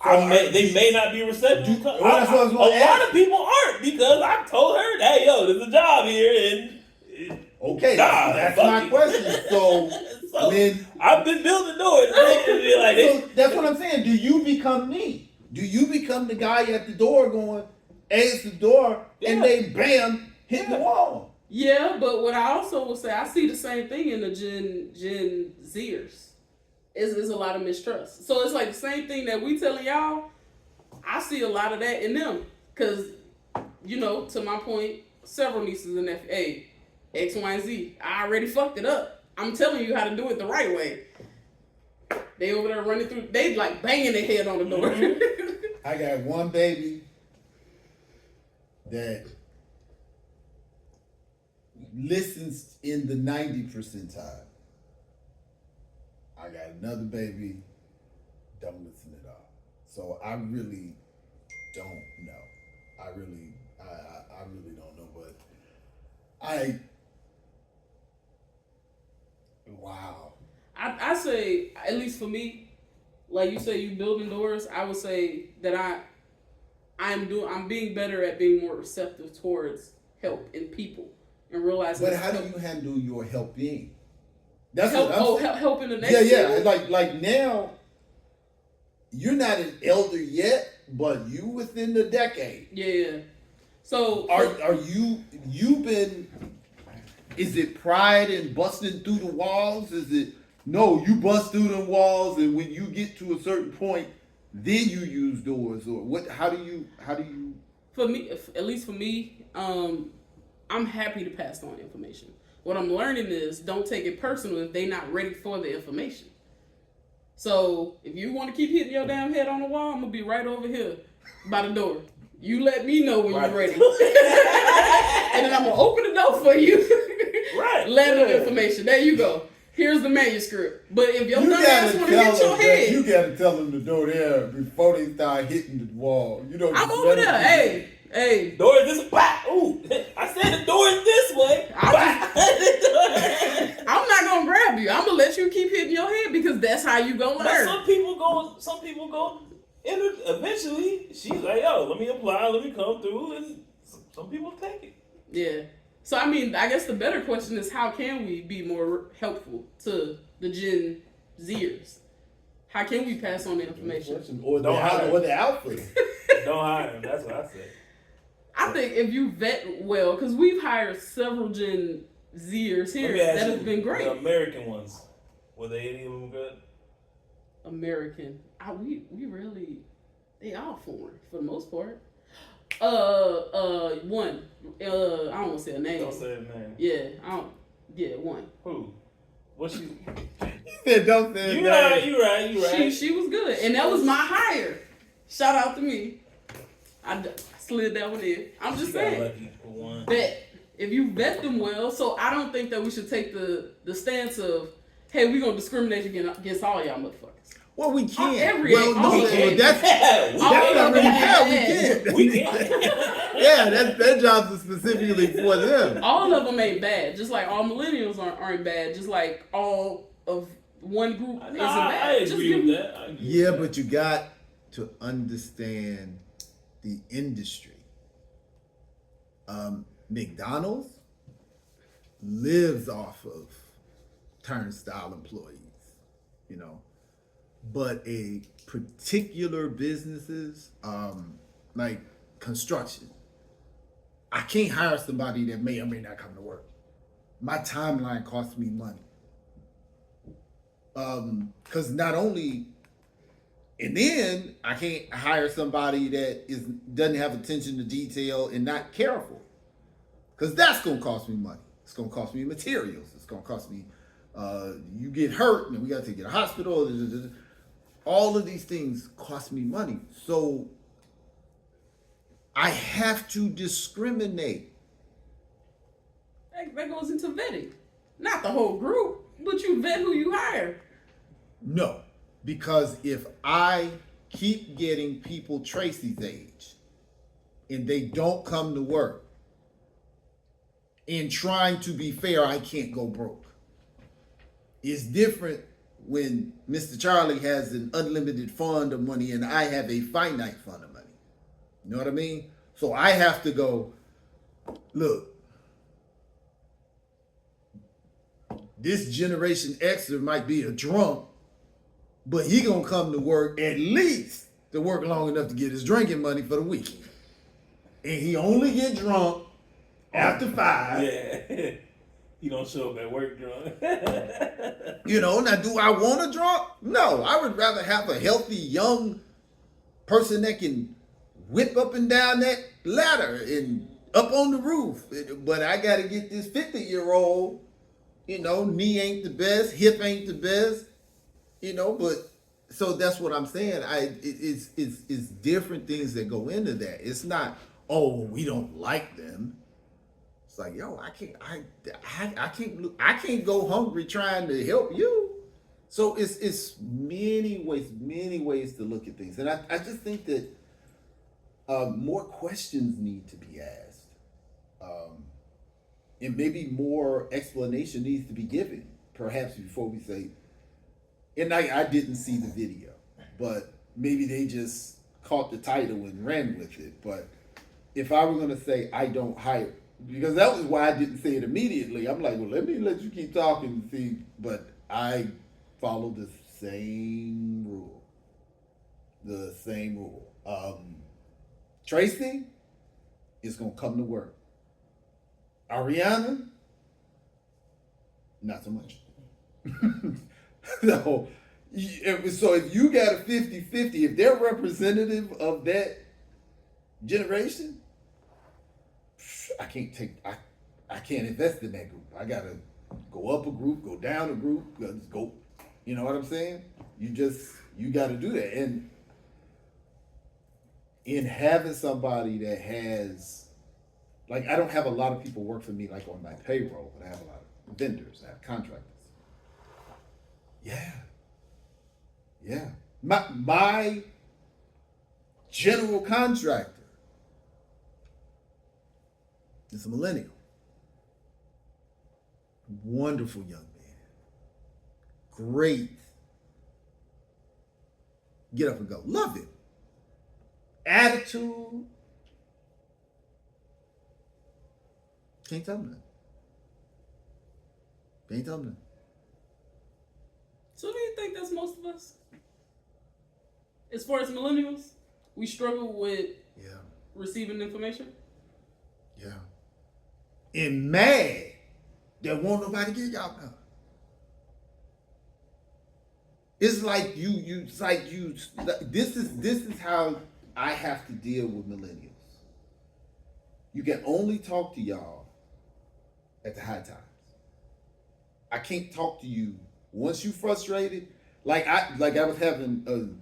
they may not be receptive. A lot of people aren't because I told her, hey, yo, there's a job here, and
okay, that's my question. So when
I've been building doors,
so that's what I'm saying. Do you become me? Do you become the guy at the door going, hey, it's the door, and they bam hit the wall?
Yeah, but what I also will say, I see the same thing in the Gen Zers. Is a lot of mistrust. So it's like the same thing that we telling y'all. I see a lot of that in them. Cause, to my point, several nieces and nephews, hey, X, Y, and Z, I already fucked it up. I'm telling you how to do it the right way. They over there running through, they like banging their head on the door.
I got one baby that listens in the 90 percentile. I got another baby, don't listen at all. So I really don't know. I really don't know. But wow.
I say, at least for me, like you say, you building doors. I would say that I'm being better at being more receptive towards help in people and realizing.
But how do you handle your helping? That's
help?
what I'm saying.
Helping the next.
Yeah.
people?
Like now, you're not an elder yet, but you within the decade.
Yeah. So
Are you been? Is it pride in busting through the walls? Is it no? You bust through the walls, and when you get to a certain point, then you use doors, or what? How do you?
For me, at least for me, I'm happy to pass on information. What I'm learning is don't take it personal if they're not ready for the information. So if you want to keep hitting your damn head on the wall, I'm gonna be right over here by the door. You let me know when you're ready, and then I'm gonna open the door for you.
Right.
Let the information. There you go. Here's the manuscript. But if your dumb ass want to hit your head,
you gotta tell them to go there before they start hitting the wall. You know,
I'm over there. Hey.
Door is this way. Ooh, I said the door is this way.
I'm not gonna grab you. I'm gonna let you keep hitting your head because that's how you gonna
But
learn.
some people go. And eventually, she's like, "Yo, let me apply. Let me come through." And some people take it.
Yeah. So I mean, I guess the better question is how can we be more helpful to the Gen Zers? How can we pass on the information?
Or
Don't hire
or the outfit.
Don't hire them. That's what I said.
I think if you vet well, because we've hired several Gen Zers here that have been great.
The American ones, were they any of them good?
American. We really, they all foreign for the most part. One. I don't want to say a name.
Don't say the name.
Yeah, one.
Who? What she?
Don't say
You right.
She was good, and that was my hire. Shout out to me. I slid that one in. I'm just saying.
Got lucky for one.
Vet. If you vet them well, so I don't think that we should take the stance of, hey, we're gonna discriminate against all y'all motherfuckers.
Well, we can't.
We can't.
Yeah, that jobs is specifically for them.
All of them ain't bad. Just like all millennials aren't bad. Just like all of one group isn't bad.
I agree with that.
Yeah, but you got to understand the industry. McDonald's lives off of turnstile employees, you know. But a particular businesses, like construction, I can't hire somebody that may or may not come to work. My timeline costs me money. Because not only, and then I can't hire somebody that doesn't have attention to detail and not careful. Because that's going to cost me money. It's going to cost me materials. It's going to cost me, you get hurt and we got to take you to the hospital. All of these things cost me money. So I have to discriminate.
That goes into vetting. Not the whole group, but you vet who you hire.
No, because if I keep getting people Tracy's age and they don't come to work, and trying to be fair, I can't go broke. It's different when Mr. Charlie has an unlimited fund of money and I have a finite fund of money. You know what I mean? So I have to go, look, this Generation Xer might be a drunk, but he gonna come to work at least to work long enough to get his drinking money for the weekend. And he only get drunk after 5.
Yeah. You don't show up at work drunk.
You know, now do I want a drunk? No, I would rather have a healthy young person that can whip up and down that ladder and up on the roof. But I got to get this 50-year-old, you know, knee ain't the best, hip ain't the best, you know, but so that's what I'm saying. It's different things that go into that. It's not, oh, we don't like them. It's like, yo, I can't go hungry trying to help you. So it's many ways to look at things, and I just think that more questions need to be asked, and maybe more explanation needs to be given, perhaps before we say. And I didn't see the video, but maybe they just caught the title and ran with it. But if I were going to say I don't hire, because that was why I didn't say it immediately. I'm like, well, let me let you keep talking and see. But I follow the same rule. The same rule. Tracy is going to come to work. Ariana, not so much. So if you got a 50-50, if they're representative of that generation, I can't invest in that group. I gotta go up a group, go down a group, go. You know what I'm saying? You got to do that, and in having somebody that has, like, I don't have a lot of people work for me like on my payroll, but I have a lot of vendors, I have contractors. Yeah. My general contractor is a millennial. Wonderful young man. Great. Get up and go. Love it. Attitude. Can't tell him that.
So do you think that's most of us? As far as millennials, we struggle with receiving information?
Yeah. And mad that won't nobody get y'all now. It's like this is how I have to deal with millennials. You can only talk to y'all at the high times. I can't talk to you once you frustrated. Like I was having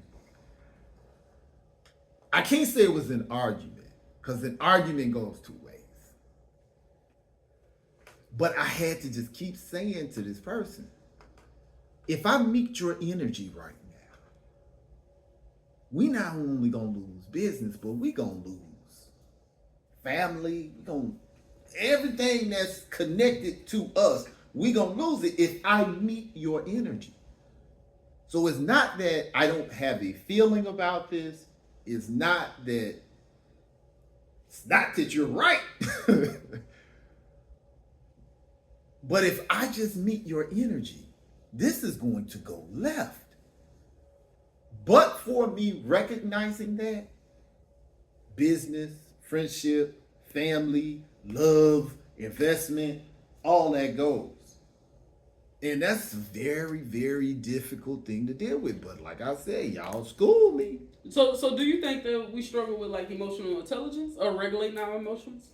I can't say it was an argument, because an argument goes two ways. But I had to just keep saying to this person, if I meet your energy right now, we not only gonna lose business, but we gonna lose family, everything that's connected to us, we gonna lose it if I meet your energy. So it's not that I don't have a feeling about this. It's not that you're right. But if I just meet your energy, this is going to go left. But for me recognizing that, business, friendship, family, love, investment, all that goes. And that's a very, very difficult thing to deal with. But like I said, y'all school me.
So do you think that we struggle with like emotional intelligence or regulating our emotions?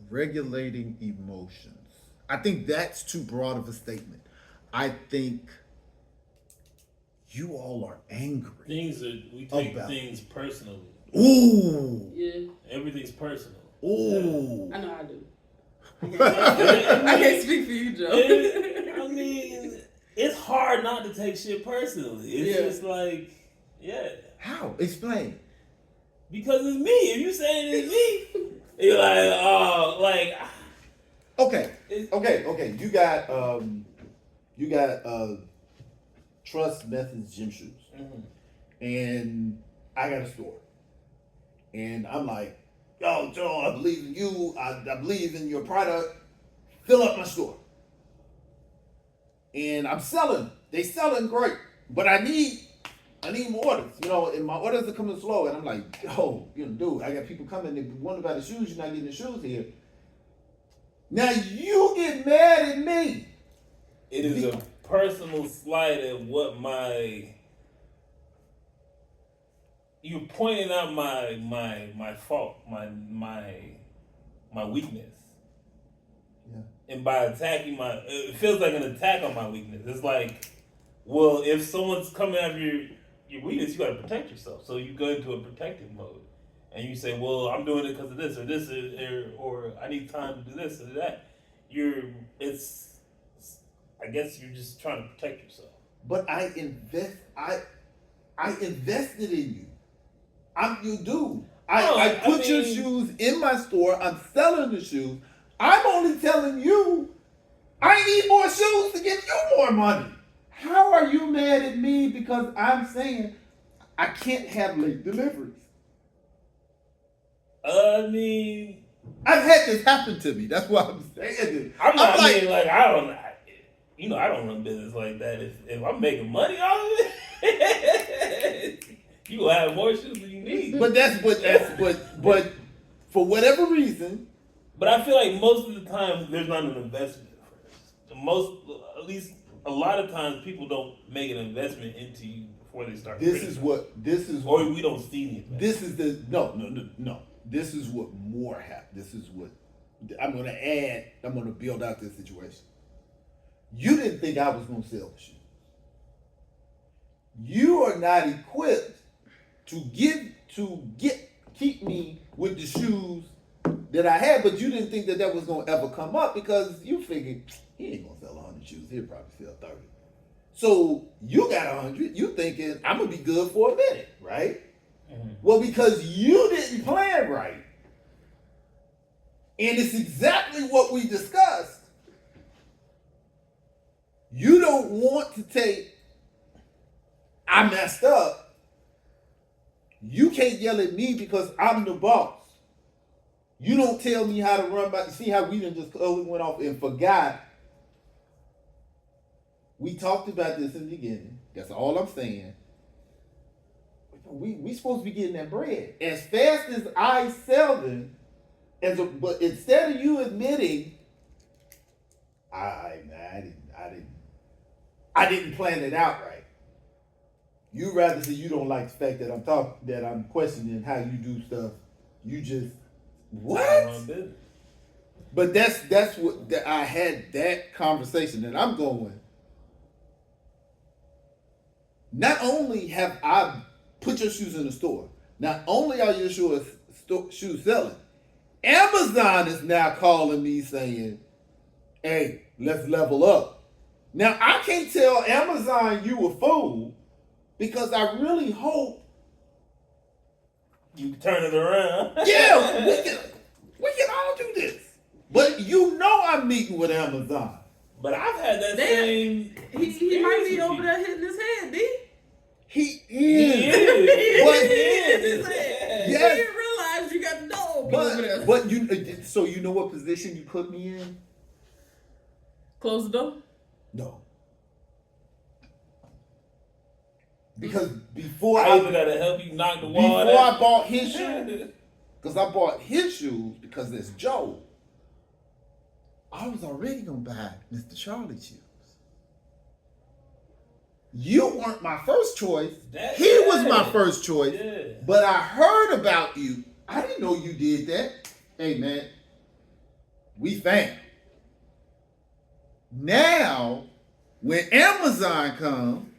Regulating emotions. I think that's too broad of a statement. I think you all are angry.
We take things personally.
Ooh.
Yeah.
Everything's personal.
Ooh.
I know I do. I can't speak for you, Joe.
I mean, it's hard not to take shit personally. It's just like,
How? Explain.
Because it's me. If you saying it's me, you're like, oh, like.
Okay. You got Trust Methods gym shoes, and I got a store, and I'm like, yo, Joe, I believe in you. I believe in your product. Fill up my store. And I'm selling. They selling great. But I need more orders. And my orders are coming slow. And I'm like, yo, dude, I got people coming. They wonder about the shoes. You're not getting the shoes here. Now you get mad at me.
It is a personal slight at what you're pointing out my fault, my weakness.
Yeah.
And by attacking it feels like an attack on my weakness. It's like, well, if someone's coming after your weakness, you got to protect yourself. So you go into a protective mode, and you say, well, I'm doing it because of this or this, or I need time to do this or that. I guess you're just trying to protect yourself.
But I invested in you. You do. I put your shoes in my store. I'm selling the shoes. I'm only telling you I need more shoes to give you more money. How are you mad at me because I'm saying I can't have late deliveries?
I mean,
I've had this happen to me. That's why I'm saying this.
I'm not I don't run business like that. If I'm making money off of it, you gonna have more shoes than you need.
But for whatever reason.
But I feel like most of the time there's not an investment first. At least a lot of times people don't make an investment into you before they start.
This is what
we don't see the investment.
This is the no. This is what more happened. This is what I'm going to add. I'm going to build out this situation. You didn't think I was going to sell the shoes. You are not equipped to keep me with the shoes that I had, but you didn't think that was going to ever come up because you figured he ain't going to sell 100 shoes. He'll probably sell 30. So you got 100. You thinking I'm going to be good for a minute, right? Mm-hmm. Well, because you didn't plan right. And it's exactly what we discussed. You don't want to take, I messed up. You can't yell at me because I'm the boss. You don't tell me how to run by. See how we done just totally went off and forgot. We talked about this in the beginning. That's all I'm saying. We supposed to be getting that bread. As fast as I sell them, but instead of you admitting, I didn't plan it out right. You rather say you don't like the fact that I'm questioning how you do stuff. You just what? But that's what I had that conversation, and I'm going. Not only have I put your shoes in the store, not only are your shoes selling, Amazon is now calling me saying, "Hey, let's level up." Now I can't tell Amazon you a fool because I really hope
you turn it around.
Yeah, we can all do this. But you know I'm meeting with Amazon.
But I've had that same.
He might be over there hitting his head, D.
He is.
He is.
Yes.
You didn't realize you got the dog over there.
But so you know what position you put me in?
Close the door?
No. Because before
I even gotta help you knock the wall out.
Before I bought his shoes, because I bought his shoes because it's Joe. I was already gonna buy Mr. Charlie shoes. You weren't my first choice. He was my first choice. Yeah. But I heard about you. I didn't know you did that. Hey man, we fam. Now, when Amazon comes,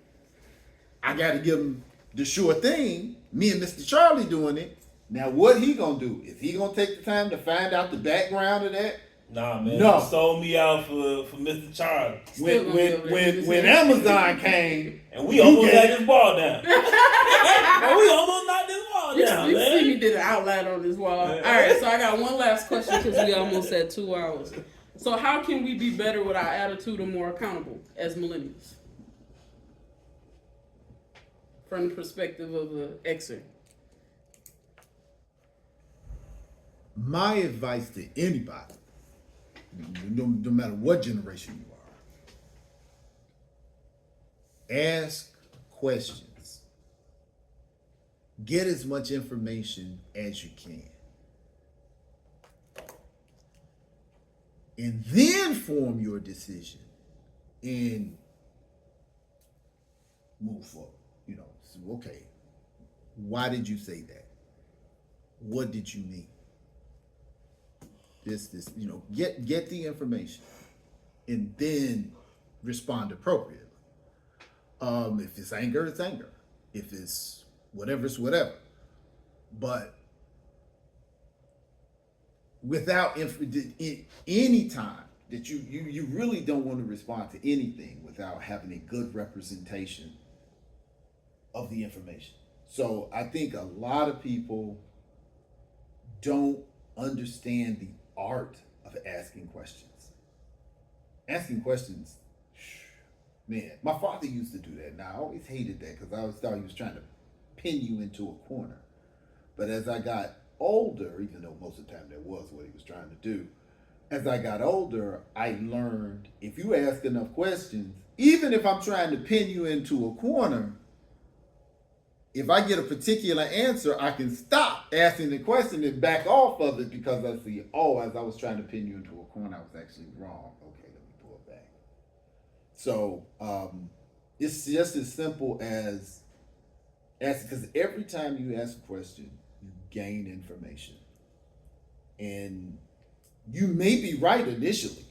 I gotta give him the sure thing. Me and Mr. Charlie doing it. Now what he gonna do? Is he gonna take the time to find out the background of that?
Nah, man. No. You sold me out for Mr. Charlie.
When Amazon came,
and we almost had this ball down. And we almost knocked this ball down,
you
man.
See, he did an outline on this wall. All right, so I got one last question because we almost at 2 hours. So how can we be better with our attitude and more accountable as millennials? From the perspective of the Xer.
My advice to anybody, no matter what generation you are, ask questions. Get as much information as you can. And then form your decision and move forward. Okay, why did you say that? What did you mean? Get the information and then respond appropriately. If it's anger, it's anger. If it's whatever, it's whatever. But without any time, that you really don't want to respond to anything without having a good representation of the information. So I think a lot of people don't understand the art of asking questions. Asking questions, man, my father used to do that. Now I always hated that because I always thought he was trying to pin you into a corner. But as I got older, even though most of the time that was what he was trying to do, as I got older, I learned if you ask enough questions, even if I'm trying to pin you into a corner, if I get a particular answer, I can stop asking the question and back off of it because I see, oh, as I was trying to pin you into a corner, I was actually wrong. Okay, let me pull it back. So it's just as simple as asking, because every time you ask a question, you gain information. And you may be right initially,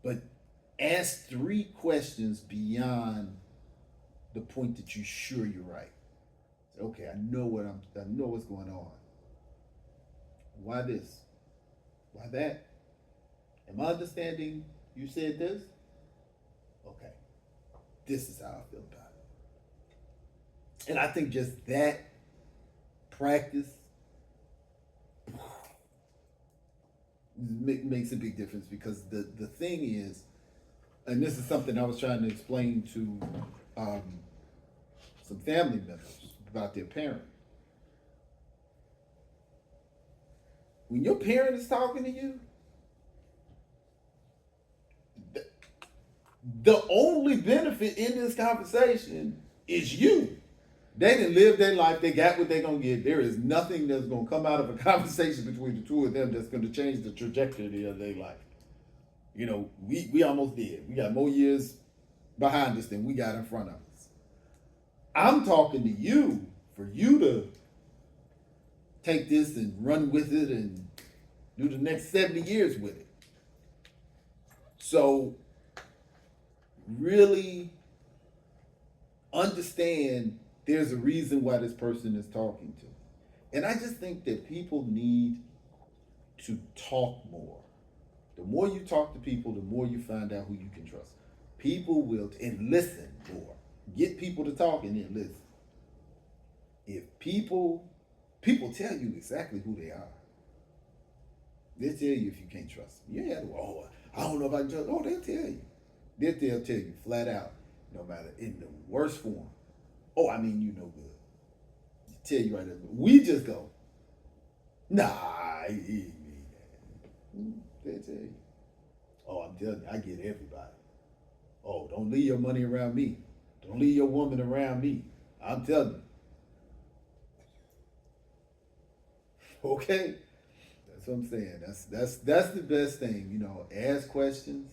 but ask 3 questions beyond the point that you're sure you're right. Say, okay, I know what's going on. Why this? Why that? Am I understanding you said this? Okay. This is how I feel about it. And I think just that practice makes a big difference, because the thing is, and this is something I was trying to explain to some family members about their parent. When your parent is talking to you, the only benefit in this conversation is you. They didn't live their life. They got what they're going to get. There is nothing that's going to come out of a conversation between the two of them that's going to change the trajectory of their life. You know, we almost did. We got more years behind us than we got in front of us. I'm talking to you for you to take this and run with it and do the next 70 years with it. So really understand there's a reason why this person is talking to. And I just think that people need to talk more. The more you talk to people, the more you find out who you can trust. People will, and listen more. Get people to talk and then listen. If people tell you exactly who they are. They'll tell you if you can't trust them. Yeah, oh, I don't know if I can trust them. Oh, they'll tell you. They'll tell you flat out, no matter in the worst form. Oh, I mean, you no good. Tell you right there. We just go, nah, he mean that. They'll tell you. Oh, I'm telling you, I get everybody. Oh, don't leave your money around me. Don't leave your woman around me. I'm telling you. Okay? That's what I'm saying. That's the best thing, you know. Ask questions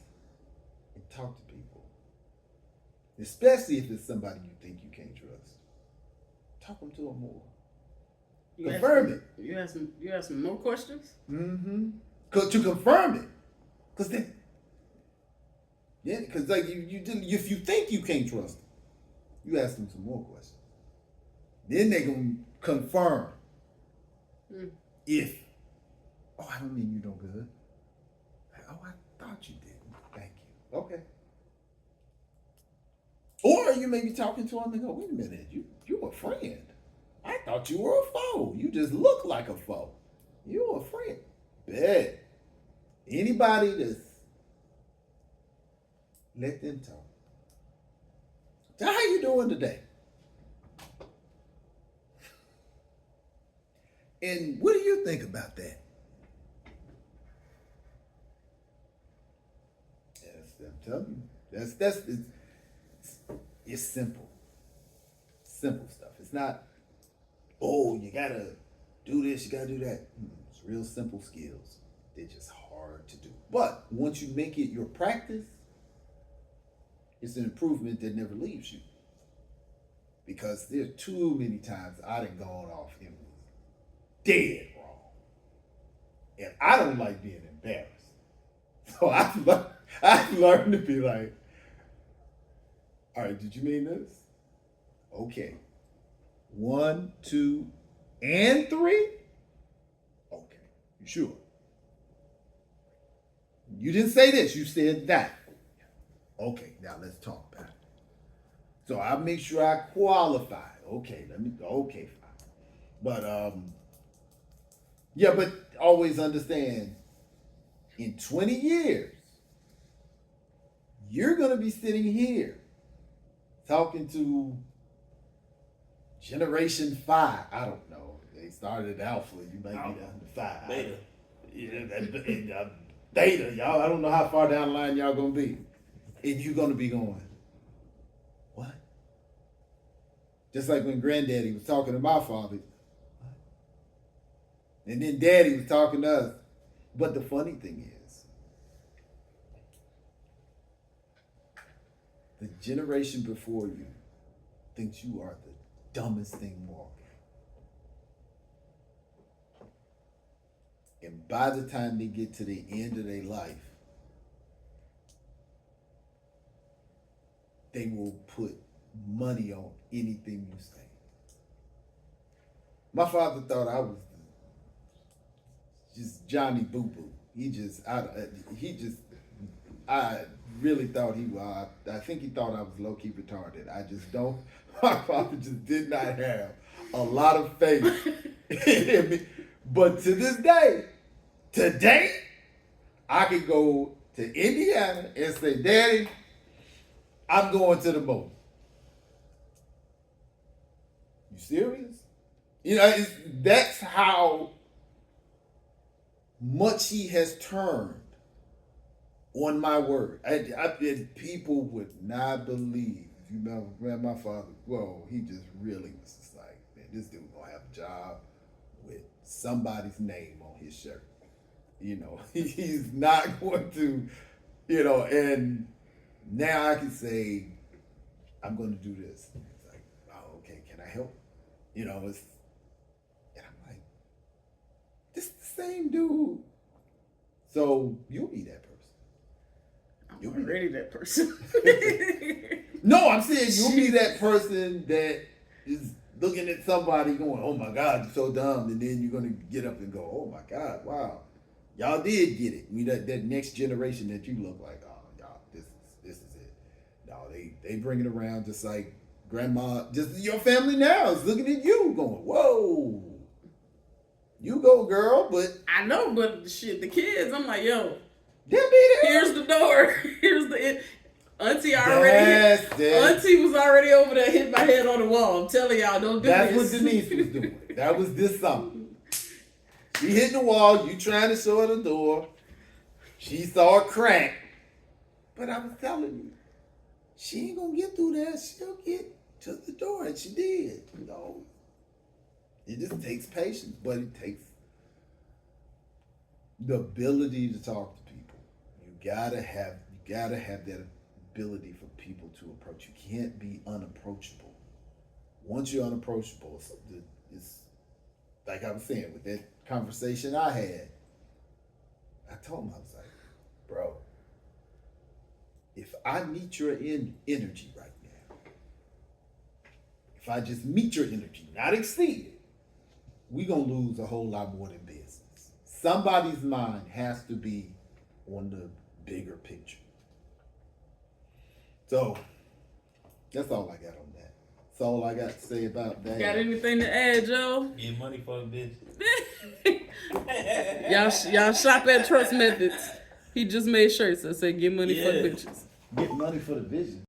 and talk to people. Especially if it's somebody you think you can't trust. Talk them to them more. Confirm it.
You ask some more questions?
Mm-hmm. To confirm it. Because then, yeah, because like if you think you can't trust them, you ask them some more questions. Then they're going to confirm. If, oh, I don't mean you no good. Oh, I thought you did. Thank you. Okay. Or you may be talking to them and go, wait a minute, you a friend. I thought you were a foe. You just look like a foe. You're a friend. Bet. Anybody that's, let them talk. So how you doing today? And what do you think about that? Yes, I'm telling you. It's simple. Simple stuff. It's not, oh, you gotta do this, you gotta do that. It's real simple skills. They're just hard to do. But once you make it your practice, it's an improvement that never leaves you. Because there's too many times I done gone off and was dead wrong. And I don't like being embarrassed. So I've learned to be like, all right, did you mean this? Okay. 1, 2, and 3? Okay. You sure? You didn't say this. You said that. Okay, now let's talk about it. So I make sure I qualify. Okay, okay, fine. But yeah, but always understand, in 20 years, you're gonna be sitting here talking to Generation 5. I don't know. They started at Alpha. You might be down to 5.
Beta.
Yeah, Beta, y'all. I don't know how far down the line y'all gonna be. And you're gonna be going, what? Just like when Granddaddy was talking to my father. What? And then Daddy was talking to us. But the funny thing is, the generation before you thinks you are the dumbest thing walking. And by the time they get to the end of their life, they will put money on anything you say. My father thought I was just Johnny Boo Boo. I really thought he was. I think he thought I was low key retarded. I just don't. My father just did not have a lot of faith in me. But to this day, today, I could go to Indiana and say, Daddy, I'm going to the moon. You serious? You know, that's how much he has turned on my word. People would not believe. If you remember my father, whoa, he just really was just like, man, this dude gonna have a job with somebody's name on his shirt. You know, he's not going to, you know, and now I can say, I'm going to do this. It's like, oh, okay, can I help? You know, and I'm like, this is the same dude. So you'll be that person.
I'm already that person.
No, I'm saying you'll be that person that is looking at somebody going, oh my God, you're so dumb. And then you're going to get up and go, oh my God, wow. Y'all did get it. I mean, that next generation that you look like, oh, y'all, this is it. No, they bring it around just like grandma, just your family now is looking at you going, whoa. You go, girl, but
I know, but shit, the kids, I'm like, yo,
they'll be there.
here's the door. Here's the Auntie Auntie was already over there, hit my head on the wall. I'm telling y'all, don't do
That's
this.
what Denise was doing. That was this summer. She hitting the wall, you trying to show her the door. She saw a crack. But I was telling you, she ain't gonna get through that. She'll get to the door, and she did. You know, it just takes patience, but it takes the ability to talk to people. You gotta have that ability for people to approach. You can't be unapproachable. Once you're unapproachable, it's like I was saying with that conversation I had. I told him, I was like, bro, if I meet your energy right now, if I just meet your energy, not exceed it, we gonna lose a whole lot more than business. Somebody's mind has to be on the bigger picture. So that's all I got on that. That's all I got to say about that.
Got anything to add, Joe?
Get money for a bitch.
Y'all shop at Trust Methods. He just made shirts that say get money for the bitches.
Get money for the vision.